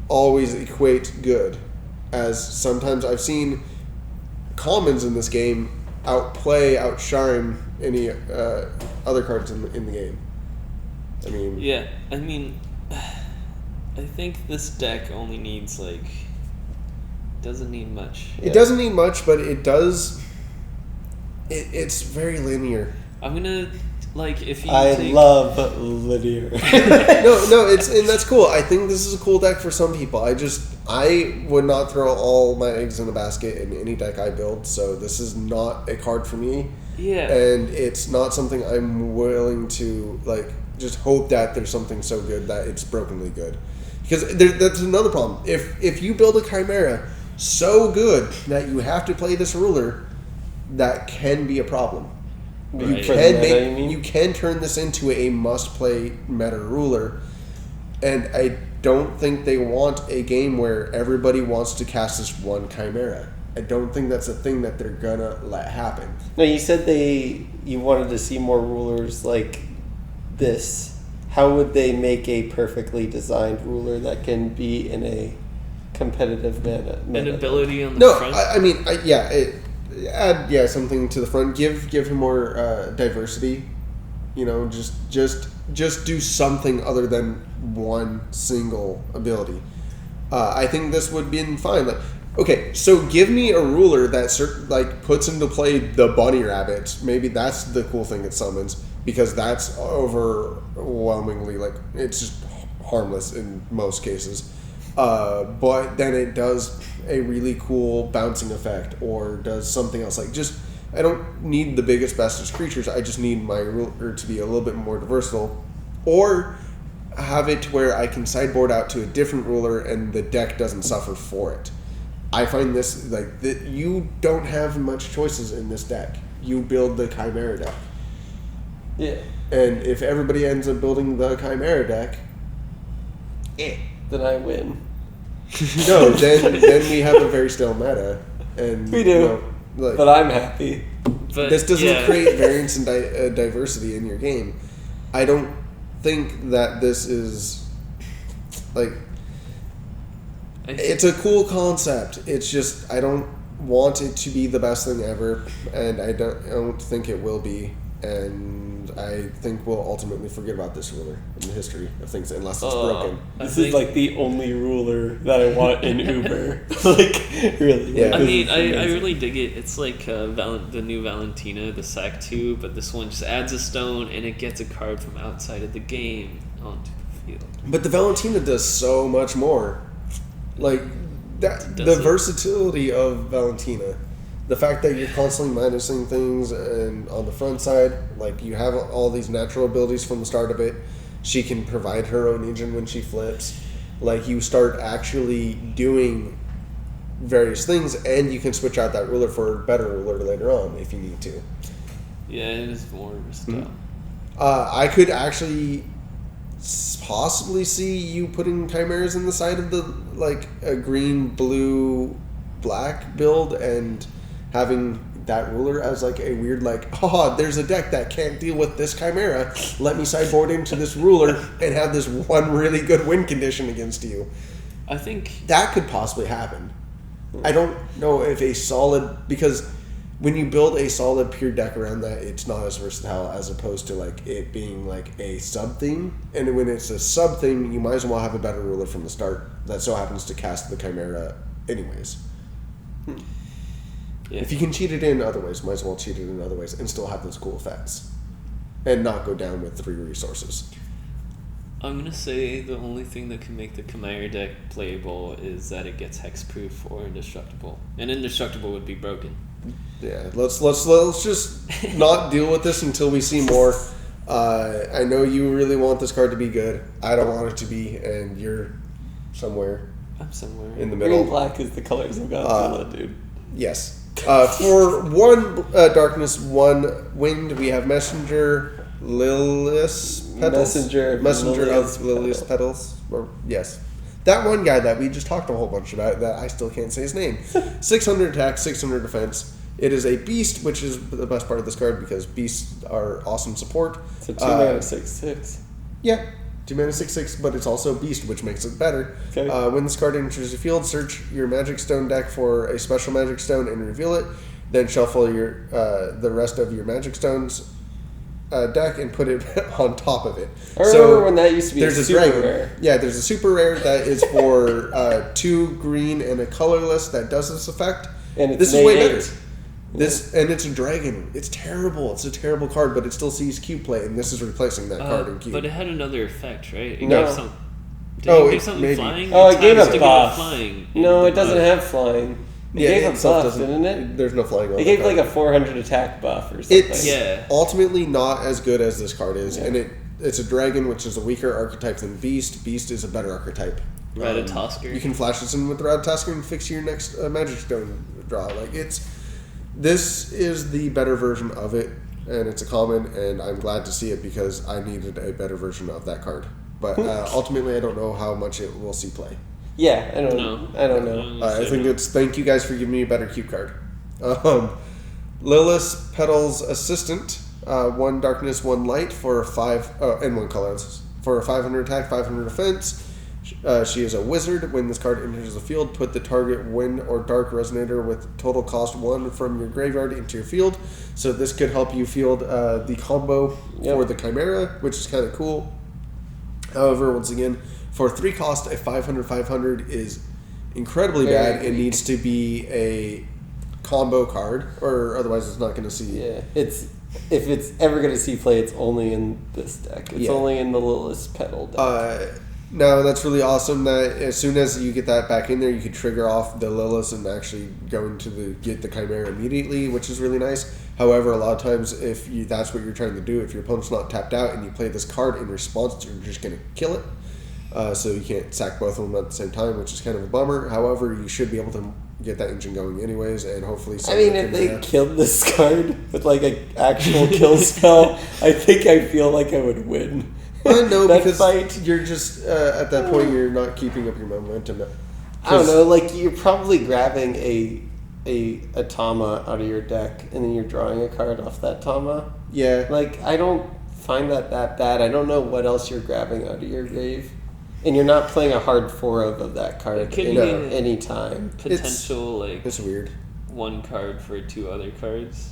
always equate good. as sometimes I've seen commons in this game outshine any other cards in the game. I mean... Yeah, I mean... I think this deck only needs, like... Doesn't need much. It doesn't need much, but it does... It's very linear. I'm gonna... Like, if you love linear. No, and that's cool. I think this is a cool deck for some people. I would not throw all my eggs in a basket in any deck I build, so this is not a card for me. Yeah. And it's not something I'm willing to, like, just hope that there's something so good that it's brokenly good. Because that's another problem. If you build a Chimera so good that you have to play this ruler, that can be a problem. Right. You can turn this into a must-play meta ruler, and I don't think they want a game where everybody wants to cast this one Chimera. I don't think that's a thing that they're gonna let happen. No, you said you wanted to see more rulers like this. How would they make a perfectly designed ruler that can be in a competitive meta? An ability on the front? Add something to the front. Give him more diversity. You know, just do something other than one single ability. I think this would be fine. Like, okay, so give me a ruler that puts into play the bunny rabbit. Maybe that's the cool thing it summons, because that's overwhelmingly, like, it's just harmless in most cases. But then it does a really cool bouncing effect or does something else. Like, just, I don't need the biggest, bestest creatures. I just need my ruler to be a little bit more versatile, or have it to where I can sideboard out to a different ruler and the deck doesn't suffer for it. I find this, like, that you don't have much choices in this deck. You build the Chimera deck. Yeah. And if everybody ends up building the Chimera deck, then I win. No, then we have a very stale meta, and we do. But I'm happy. But this doesn't create variance and diversity in your game. I don't think that this is like. It's a cool concept. It's just I don't want it to be the best thing ever, and I don't think it will be. And I think we'll ultimately forget about this ruler in the history of things unless it's broken. This is like the only ruler that I want in Uber. Like, really. Yeah. I mean, I really dig it. It's like the new Valentina, the Sack 2, but this one just adds a stone and it gets a card from outside of the game onto the field. But the Valentina does so much more. Like, the versatility of Valentina. The fact that you're constantly minusing things, and on the front side, like, you have all these natural abilities from the start of it. She can provide her own engine when she flips. Like, you start actually doing various things, and you can switch out that ruler for a better ruler later on if you need to. Yeah, it is more versatile. Mm-hmm. I could actually possibly see you putting Chimeras in the side of the, like, a green, blue, black build, and having that ruler as, like, a weird, like, there's a deck that can't deal with this Chimera. Let me sideboard into this ruler and have this one really good win condition against you. I think that could possibly happen. I don't know if because when you build a solid pure deck around that, it's not as versatile as opposed to, like, it being, like, a sub-theme. And when it's a sub-theme, you might as well have a better ruler from the start that so happens to cast the Chimera anyways. Yeah. If you can cheat it in other ways, might as well cheat it in other ways and still have those cool effects. And not go down with 3 resources. I'm going to say the only thing that can make the Chimera deck playable is that it gets hexproof or indestructible. And indestructible would be broken. Yeah, let's just not deal with this until we see more. I know you really want this card to be good. I don't want it to be, and you're somewhere. I'm somewhere in the middle. Green black is the colors of Godzilla, dude. Yes. For 1 darkness, 1 wind, we have Messenger Lilias Petals. Messenger of Lilias Petals. Yes. That one guy that we just talked a whole bunch about that I still can't say his name. 600 attack, 600 defense. It is a beast, which is the best part of this card because beasts are awesome support. It's a 2-mana 6/6. Yeah. 2 mana 6/6, but it's also Beast, which makes it better. Okay. When this card enters the field, search your Magic Stone deck for a special Magic Stone and reveal it. Then shuffle your the rest of your Magic Stones deck and put it on top of it. I remember when that used to be there's a super super rare. Yeah, there's a super rare that is for 2 green and a colorless that does this effect. And it's this is way innate. better. And it's a dragon. It's terrible. It's a terrible card, but it still sees cube play, and this is replacing that card in cube. But it had another effect, right? It No. gave some. Did it give something maybe. flying? Oh, it gave Times a to give buff. Flying No, in it doesn't the have flying. It gave a itself buff, didn't it? There's no flying on It the gave card. like a 400 attack buff or something. It's Yeah. ultimately not as good as this card is, Yeah. and it's a dragon, which is a weaker archetype than Beast. Beast is a better archetype. Ratatosker. You can flash this in with the Ratatosker and fix your next Magic Stone draw. This is the better version of it, and it's a common, and I'm glad to see it because I needed a better version of that card. But ultimately, I don't know how much it will see play. Yeah, I don't No. know. I think it's thank you guys for giving me a better cube card. Lilias Petal's Assistant, 1 darkness, 1 light for a 5 and 1 color for a 500 attack, 500 defense. She is a wizard. When this card enters the field, put the target wind or dark resonator with total cost 1 from your graveyard into your field. So this could help you field the combo for the Chimera, which is kind of cool. However, once again, for 3 cost, a 500/500 is incredibly bad. It needs to be a combo card, or otherwise it's not going to see. Yeah, if it's ever going to see play, it's only in this deck. It's only in the Lilias Petal deck. No, that's really awesome. That as soon as you get that back in there, you could trigger off the Lilias and actually go into get the Chimera immediately, which is really nice. However, a lot of times, that's what you're trying to do, if your opponent's not tapped out and you play this card in response, you're just going to kill it. So you can't sack both of them at the same time, which is kind of a bummer. However, you should be able to get that engine going anyways, and hopefully. If they killed this card with like an actual kill spell, I feel like I would win. I know because fight. You're just at that point you're not keeping up your momentum. I don't know. Like you're probably grabbing a Tama out of your deck, and then you're drawing a card off that Tama. Yeah. Like I don't find that bad. I don't know what else you're grabbing out of your grave. And you're not playing a hard 4 of that card at any time. Potential it's weird. 1 card for 2 other cards.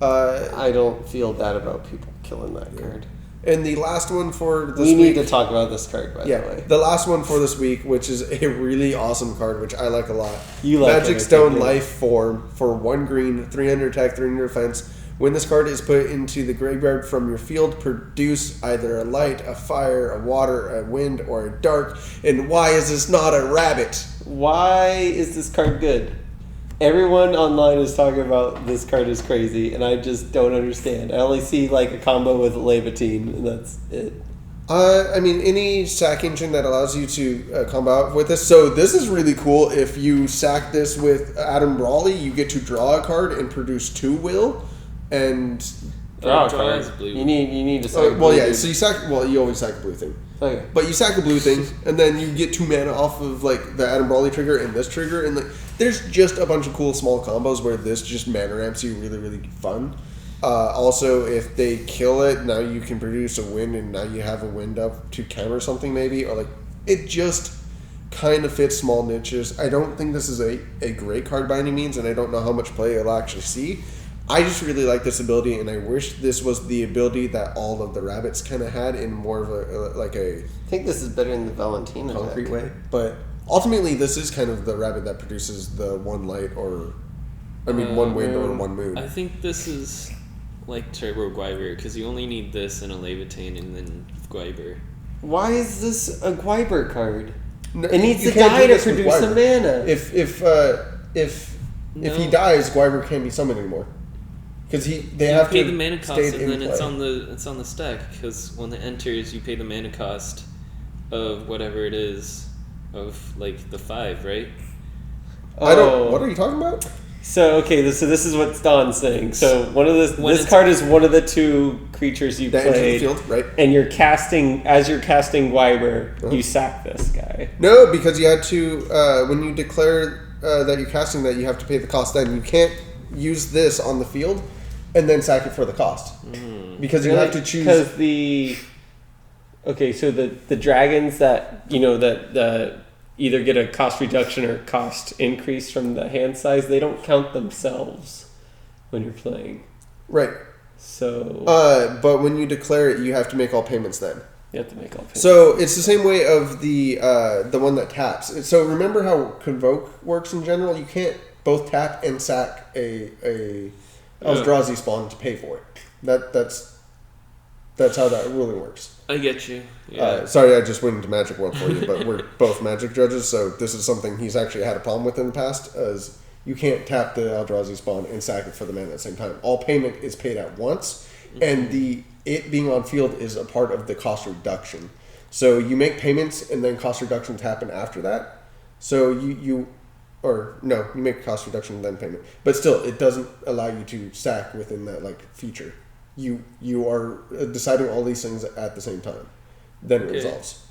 I don't feel bad about people killing that card. And the last one for this week... We need week... to talk about this card, by the way. The last one for this week, which is a really awesome card, which I like a lot. You like Magic Stone Life Form for 1 green, 300 attack, 300 defense. When this card is put into the graveyard from your field, produce either a light, a fire, a water, a wind, or a dark. And why is this not a rabbit? Why is this card good? Everyone online is talking about this card is crazy, and I just don't understand. I only see like a combo with Levitine, and that's it. Any sack engine that allows you to combo out with this. So this is really cool. If you sack this with Adam Brawley, you get to draw a card and produce 2 will. And draw a card. Blue. You need to sack. So you always sack a blue thing. Okay. But you sack a blue thing, and then you get 2 mana off of like the Adam Brawley trigger and this trigger, and like there's just a bunch of cool small combos where this just mana ramps you really, really fun. Also, if they kill it, now you can produce a wind, and now you have a wind up to counter something maybe, or like it just kind of fits small niches. I don't think this is a great card by any means, and I don't know how much play it'll actually see. I just really like this ability, and I wish this was the ability that all of the rabbits kind of had in more of a I think this is better than the Valentina concrete deck. way. But ultimately, this is kind of the rabbit that produces the 1 light or, 1 wind or 1 moon. I think this is like Turbo Gwyber, because you only need this and a Levitane and then Gwyber. Why is this a Gwyber card? No, it needs you to can't die do to this with produce a Gwyber. mana. If he dies, Gwyber can't be summoned anymore. Because they have pay to the mana cost, stay and in then play. it's on the stack. Because when it enters, you pay the mana cost of whatever it is of like the 5, right? I don't. What are you talking about? So this is what Don's saying. So this card is one of the 2 creatures you played, field, right? And you're casting Gwyber, you sack this guy. No, because you had to when you declare that you're casting that, you have to pay the cost. Then you can't use this on the field and then sack it for the cost because you have to choose. Because Okay, so the dragons that that either get a cost reduction or cost increase from the hand size, they don't count themselves when you're playing. Right. So. But when you declare it, you have to make all payments then. You have to make all payments. So it's the same way of the one that taps. So remember how Convoke works in general? You can't both tap and sack a Eldrazi spawn to pay for it. That's how that ruling works. I get you. Yeah. Sorry, I just went into Magic World for you, but we're both Magic judges, so this is something he's actually had a problem with in the past, as you can't tap the Eldrazi spawn and sack it for the mana at the same time. All payment is paid at once, and it being on field is a part of the cost reduction. So you make payments, and then cost reductions happen after that. So you make a cost reduction and then payment. But still, it doesn't allow you to sack within that feature. You are deciding all these things at the same time. Then it resolves.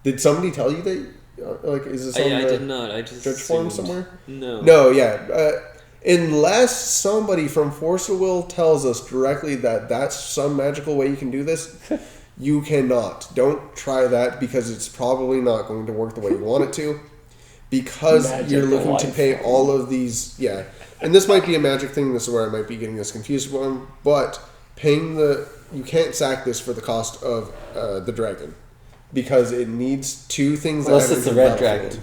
Did somebody tell you that? Is this on I did not. I just judge forum somewhere? No. No, yeah. Unless somebody from Force of Will tells us directly that that's some magical way you can do this, you cannot. Don't try that, because it's probably not going to work the way you want it to. Because you're looking to pay all of these, and this might be a Magic thing. This is where I might be getting this confused one, but you can't sack this for the cost of the dragon, because it needs two things. Unless it's the red dragon.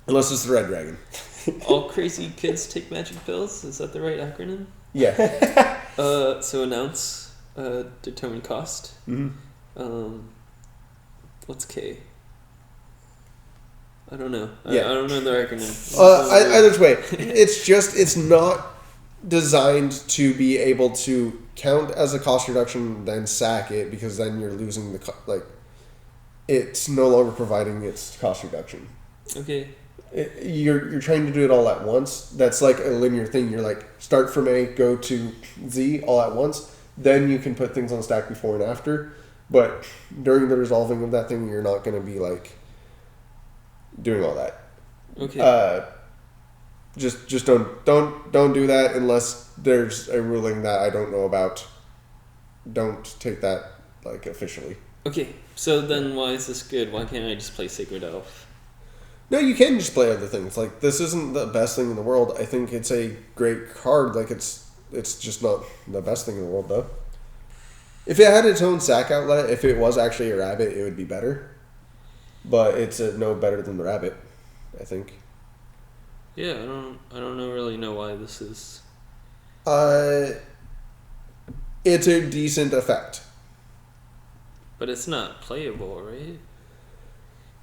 Unless it's the red dragon. All crazy kids take magic pills. Is that the right acronym? Yeah. So announce, determine cost. Mm-hmm. What's K? I don't know. Yeah. I don't know the acronym. Either way, it's not designed to be able to count as a cost reduction, then sack it, because then you're losing it's no longer providing its cost reduction. Okay. You're trying to do it all at once. That's like a linear thing. You're like, start from A, go to Z all at once. Then you can put things on stack before and after. But during the resolving of that thing, you're not going to be doing all that. Okay. Just don't do that unless there's a ruling that I don't know about. Don't take that officially. Okay. So then, why is this good? Why can't I just play Sacred Elf? No, you can just play other things. This isn't the best thing in the world. I think it's a great card. It's just not the best thing in the world, though. If it had its own sack outlet, if it was actually a rabbit, it would be better. But it's no better than the rabbit, I think. Yeah, I don't really know why this is. It's a decent effect. But it's not playable, right?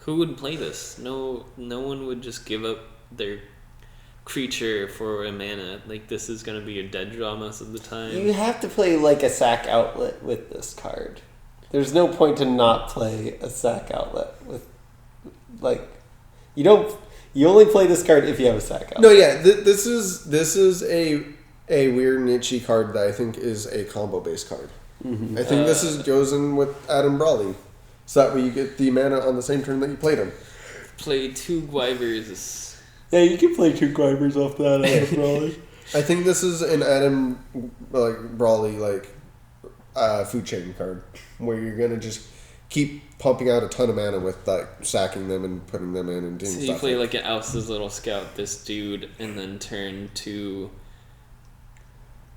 Who would play this? No one would just give up their creature for a mana. This is gonna be a dead draw most of the time. You have to play a sack outlet with this card. There's no point to not play a sack outlet with, you only play this card if you have a sack outlet. No, yeah, this is a weird niche card that I think is a combo based card. Mm-hmm. I think goes in with Adam Brawley, so that way you get the mana on the same turn that you played him. Play 2 Gwivers. Yeah, you can play 2 Gwivers off that Adam Brawley. I think this is an Adam Brawley food chain card, where you're gonna just keep pumping out a ton of mana with sacking them and putting them in and doing stuff. So you play an Elsa's Little Scout, this dude, and then turn to.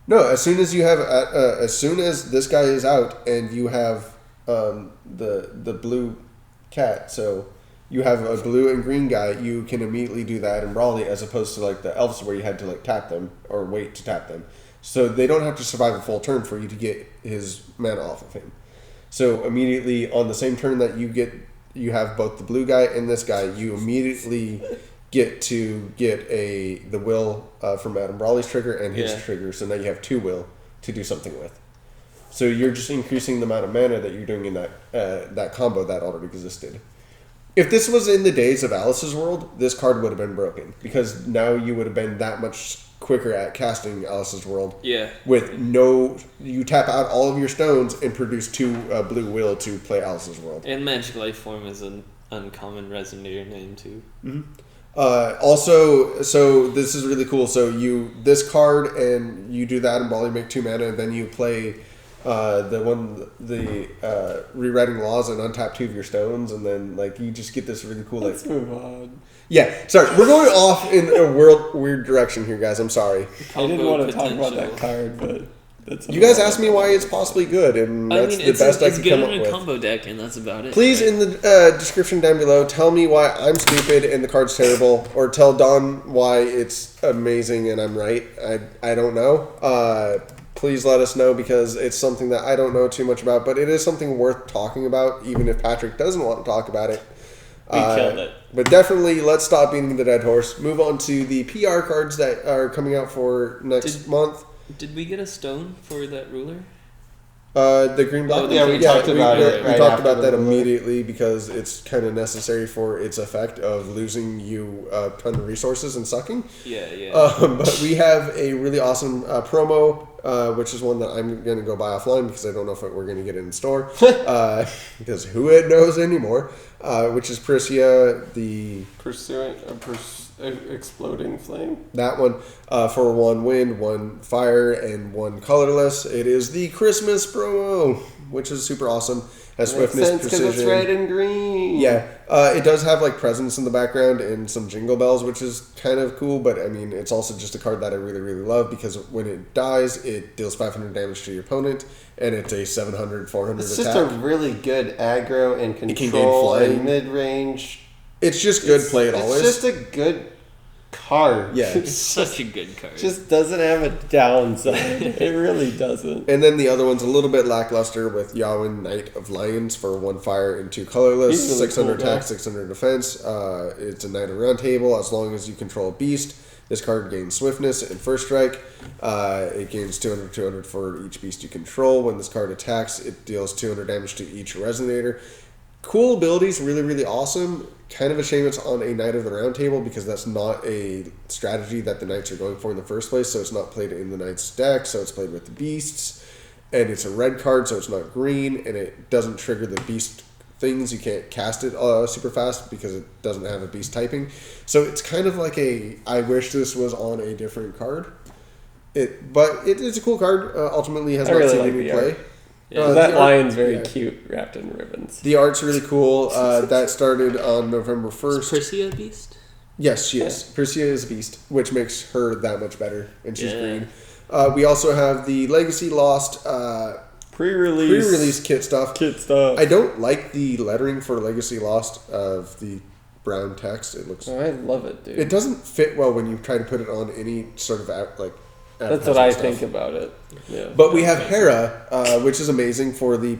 No, as soon as this guy is out and you have the blue cat, so you have a blue and green guy, you can immediately do that in Brawley, as opposed to the elves where you had to tap them or wait to tap them. So they don't have to survive a full turn for you to get his mana off of him. So immediately on the same turn that you have both the blue guy and this guy, you immediately get to get the will from Adam Brawley's trigger and his trigger, so now you have 2 will to do something with. So you're just increasing the amount of mana that you're doing in that combo that already existed. If this was in the days of Alice's World, this card would have been broken, because now you would have been that much quicker at casting Alice's World. Yeah. You tap out all of your stones and produce 2 blue will to play Alice's World. And Magic Life Form is an uncommon resonator name too. Mm-hmm. Also, so this is really cool. So this card, and you do that and Brawley, make 2 mana, and then you play rewriting laws and untap 2 of your stones, and then like you just get this really cool. Let's move on. Yeah, sorry, we're going off in a weird direction here, guys. I'm sorry. I didn't want to talk about that card, but that's you guys asked me why it's possibly good, and that's the best I could come up with. It's good in a combo deck, and that's about it. Please, in the description down below, tell me why I'm stupid and the card's terrible, or tell Don why it's amazing and I'm right. I don't know. Please let us know, because it's something that I don't know too much about, but it is something worth talking about, even if Patrick doesn't want to talk about it. We killed it. But definitely, let's stop beating the dead horse. Move on to the PR cards that are coming out for next month. Did we get a stone for that ruler? The green block. Yeah, we talked about it. We talked about that immediately because it's kind of necessary for its effect of losing you a ton of resources and sucking. Yeah. But we have a really awesome promo, which is one that I'm going to go buy offline because I don't know if we're going to get it in store. Because who it knows anymore? Which is Prisia, the exploding flame. That one for 1 wind, 1 fire, and 1 colorless. It is the Christmas promo, which is super awesome. Has swiftness, precision. Because it's red and green. Yeah, it does have like presents in the background and some jingle bells, which is kind of cool. But I mean, it's also just a card that I really, really love because when it dies, it deals 500 damage to your opponent, and it's a 700, 400 It's attack. just a really good aggro and It can gain control flying. and mid range. It's just good play it always. It's just a good card. Yeah. It's such a good card. Just doesn't have a downside. It really doesn't. And then the other one's a little bit lackluster with Yawin, Knight of Lions for 1 fire and 2 colorless, He's really 600 cool, attack, though. 600 defense. It's a Knight of Round Table. As long as you control a beast, this card gains swiftness and first strike. It gains 200 for each beast you control. When this card attacks, it deals 200 damage to each resonator. Cool abilities, really, really awesome. Kind of a shame it's on a Knight of the Round Table because that's not a strategy that the Knights are going for in the first place. So it's not played in the Knights deck, so it's played with the beasts. And it's a red card, so it's not green, and it doesn't trigger the beast things. You can't cast it super fast because it doesn't have a beast typing. So it's kind of like I wish this was on a different card. But it's a cool card. Ultimately, has I not really seen like any the play. art. That lion's very cute, wrapped in ribbons. The art's really cool. That started on November 1st. Is Persia a beast? Yes, she is. Persia is a beast, which makes her that much better, and she's Yeah. green. We also have the Legacy Lost pre-release kit stuff. I don't like the lettering for Legacy Lost of the brown text. It looks. Oh, I love it, dude. It doesn't fit well when you try to put it on any sort of That's what I think about it. Yeah. But we have Hera, which is amazing for the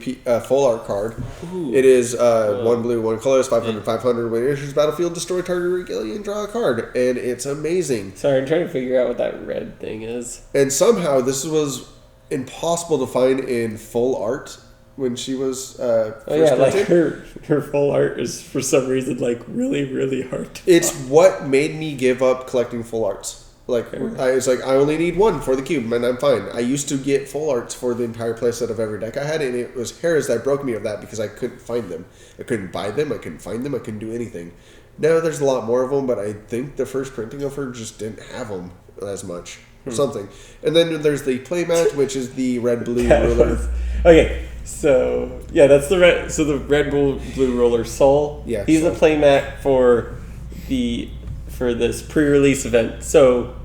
full art card. Ooh. It is 1 blue, 1 colorless, 500, 500. When it enters battlefield, destroy target regalia and draw a card. And it's amazing. Sorry, I'm trying to figure out what that red thing is. And somehow this was impossible to find in full art when she was first printed. like her full art is for some reason like really, really hard to It's find. what made me give up collecting full arts. It's like I only need 1 for the cube, and I'm fine. I used to get full arts for the entire playset of every deck I had, and it was Hera's that broke me of that because I couldn't find them. I couldn't buy them. I couldn't find them. I couldn't do anything. Now there's a lot more of them, but I think the first printing of her just didn't have them as much or something. And then there's the playmat, which is the red-blue ruler. Okay, so yeah, that's the red. So the red blue ruler Soul. Yeah, he's Soul. a playmat for this pre-release event. So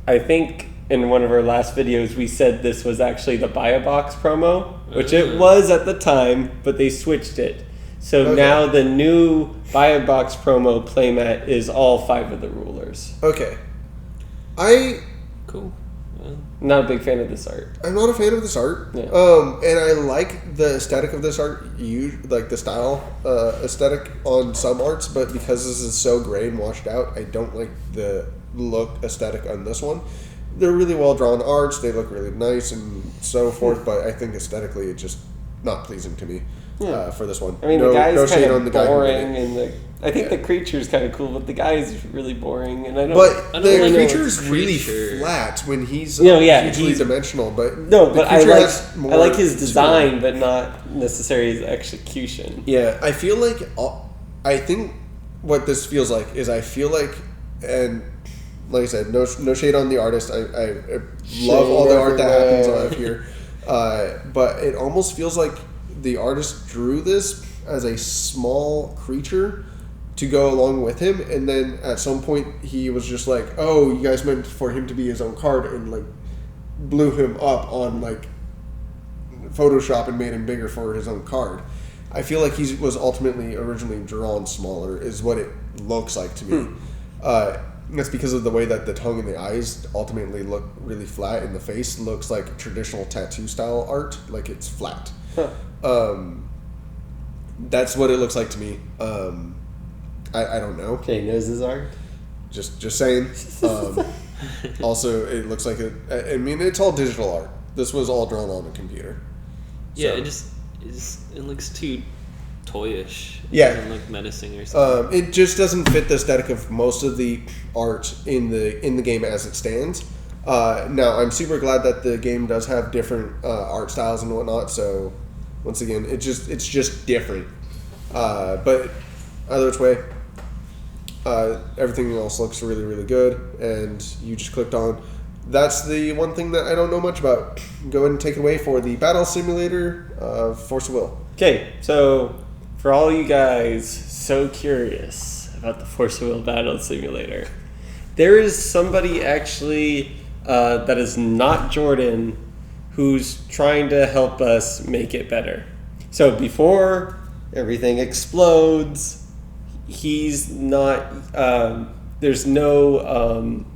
I think in one of our last videos we said this was actually the buy a box promo, which it was at the time, but they switched it. So now the new buy a box promo playmat is all 5 of the rulers. Okay. Cool. Not a big fan of this art. I'm not a fan of this art. Yeah. And I like the aesthetic of this art, like the style aesthetic on some arts, but because this is so gray and washed out, I don't like the look aesthetic on this one. They're really well drawn arts, they look really nice and so forth, but I think aesthetically it's just not pleasing to me for this one. I mean, the guy's shade kind on of the guy who did boring, it. and I think the creature's kind of cool, but the guy is really boring, and I don't. But don't the like creature the is really creature. flat when he's hugely he's dimensional. But no, the but I creature has more like his to it. design, but not necessarily his execution. Yeah, I feel like I think what this feels like is and like I said, no shade on the artist. I love all the art that happens out here. But it almost feels like the artist drew this as a small creature to go along with him, and then at some point he was just like, "Oh, you guys meant for him to be his own card," and like blew him up on like Photoshop and made him bigger for his own card. I feel like he was ultimately originally drawn smaller, is what it looks like to me. That's because of the way that the tongue and the eyes ultimately look really flat, and the face looks like traditional tattoo style art, like it's flat. That's what it looks like to me. I don't know. Jay knows his art. Just saying. Also, it looks like I mean, it's all digital art. This was all drawn on a computer. Yeah, it looks too toyish. Yeah. It doesn't look menacing or something. It just doesn't fit the aesthetic of most of the art in the game as it stands. Now, I'm super glad that the game does have different art styles and whatnot. So, once again, it's just different. But either which way, everything else looks really, really good. And you just clicked on. That's the one thing that I don't know much about. Go ahead and take it away for the Battle Simulator of Force of Will. Okay, so for all you guys so curious about the Force of Will Battle Simulator, there is somebody actually that is not Jordan who's trying to help us make it better. So before everything explodes, he's not, there's no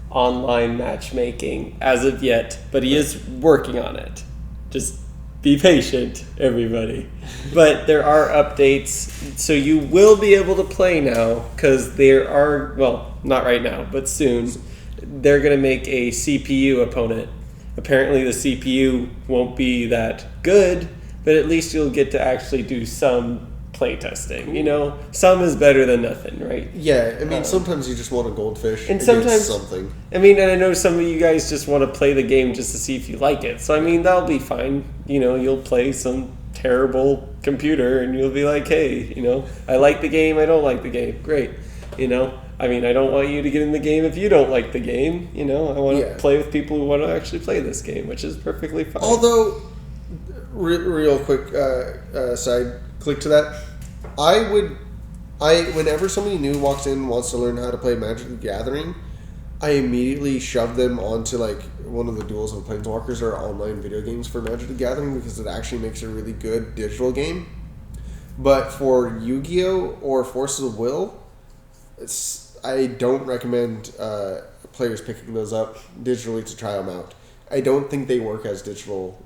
online matchmaking as of yet, but he is working on it. Just be patient, everybody. But there are updates, so you will be able to play now, because there are, well, not right now, but soon, they're going to make a CPU opponent. Apparently the CPU won't be that good, but at least you'll get to actually do some playtesting. You know, some is better than nothing, right? Yeah, I mean, sometimes you just want a goldfish and against sometimes something. I mean, and I know some of you guys just want to play the game just to see if you like it. So I mean, that'll be fine. You know, you'll play some terrible computer and you'll be like, hey, you know, I like the game, I don't like the game. Great. You know, I mean, I don't want you to get in the game if you don't like the game. You know, I want to play with people who want to actually play this game, which is perfectly fine. Although, real quick side click to that, whenever somebody new walks in and wants to learn how to play Magic the Gathering, I immediately shove them onto like one of the Duels of Planeswalkers or online video games for Magic the Gathering, because it actually makes a really good digital game. But for Yu-Gi-Oh! Or Forces of Will, I don't recommend players picking those up digitally to try them out. I don't think they work as digital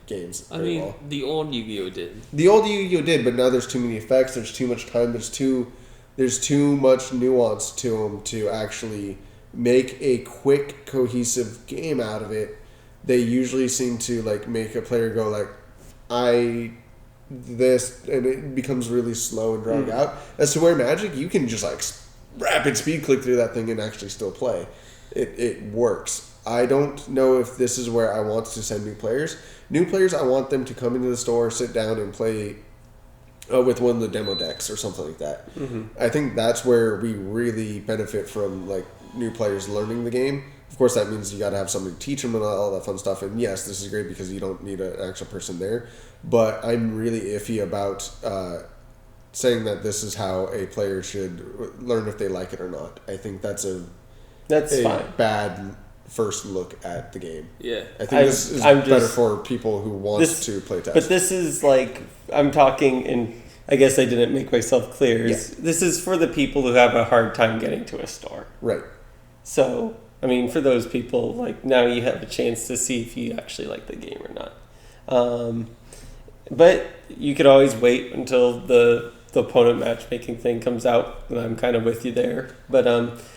games. I mean, the old Yu-Gi-Oh did. The old Yu-Gi-Oh did, but now there's too many effects. There's too much time. There's too much nuance to them to actually make a quick, cohesive game out of it. They usually seem to make a player go this, and it becomes really slow and dragged out. As to where Magic, you can just rapid speed click through that thing and actually still play. It works. I don't know if this is where I want to send new players. New players, I want them to come into the store, sit down, and play with one of the demo decks or something like that. Mm-hmm. I think that's where we really benefit from new players learning the game. Of course, that means you got to have somebody to teach them and all that fun stuff. And yes, this is great because you don't need an actual person there. But I'm really iffy about saying that this is how a player should learn if they like it or not. I think that's a fine. Bad first look at the game. Yeah. I think this is better for people who want to play test. But this is I'm talking, and I guess I didn't make myself clear. Yeah. This is for the people who have a hard time getting to a store. Right. So, I mean, for those people, now you have a chance to see if you actually like the game or not. But you could always wait until the opponent matchmaking thing comes out, and I'm kind of with you there. But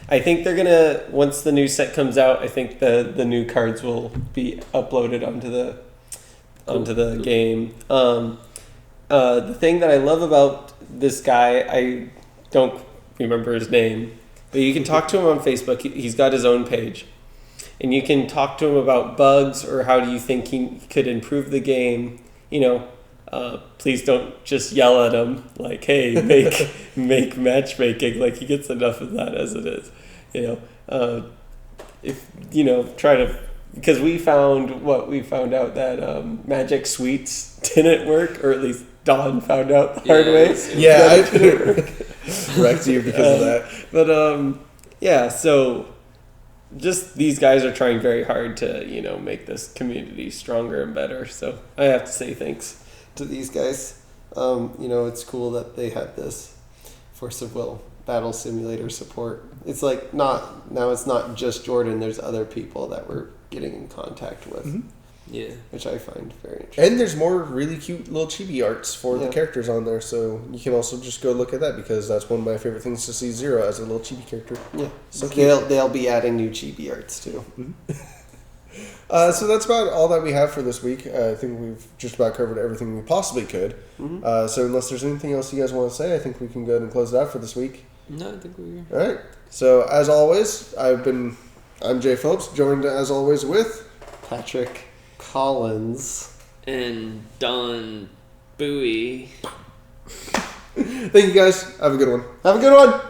I think they're gonna, once the new set comes out, I think the new cards will be uploaded onto the game. The thing that I love about this guy, I don't remember his name, but you can talk to him on Facebook. He's got his own page, and you can talk to him about bugs or how do you think he could improve the game. You know, please don't just yell at him hey, make matchmaking. He gets enough of that as it is. If try to because we found out that Magic Suites didn't work, or at least Don found out the hard way. Yeah, I wrecked you because of that. But yeah, so just these guys are trying very hard to, make this community stronger and better. So I have to say thanks to these guys. It's cool that they have this Force of Will battle simulator support. It's like it's not just Jordan. There's other people that we're getting in contact with. Mm-hmm. Yeah, which I find very interesting. And there's more really cute little chibi arts for the characters on there, so you can also just go look at that, because that's one of my favorite things to see Zero as a little chibi character. Yeah, so cute. They'll be adding new chibi arts too. Mm-hmm. So that's about all that we have for this week. I think we've just about covered everything we possibly could. Mm-hmm. So unless there's anything else you guys want to say, I think we can go ahead and close it out for this week. No, I think we're... All right. So as always, I'm Jay Phillips, joined as always with Patrick Collins and Don Bowie. Thank you guys. Have a good one. Have a good one.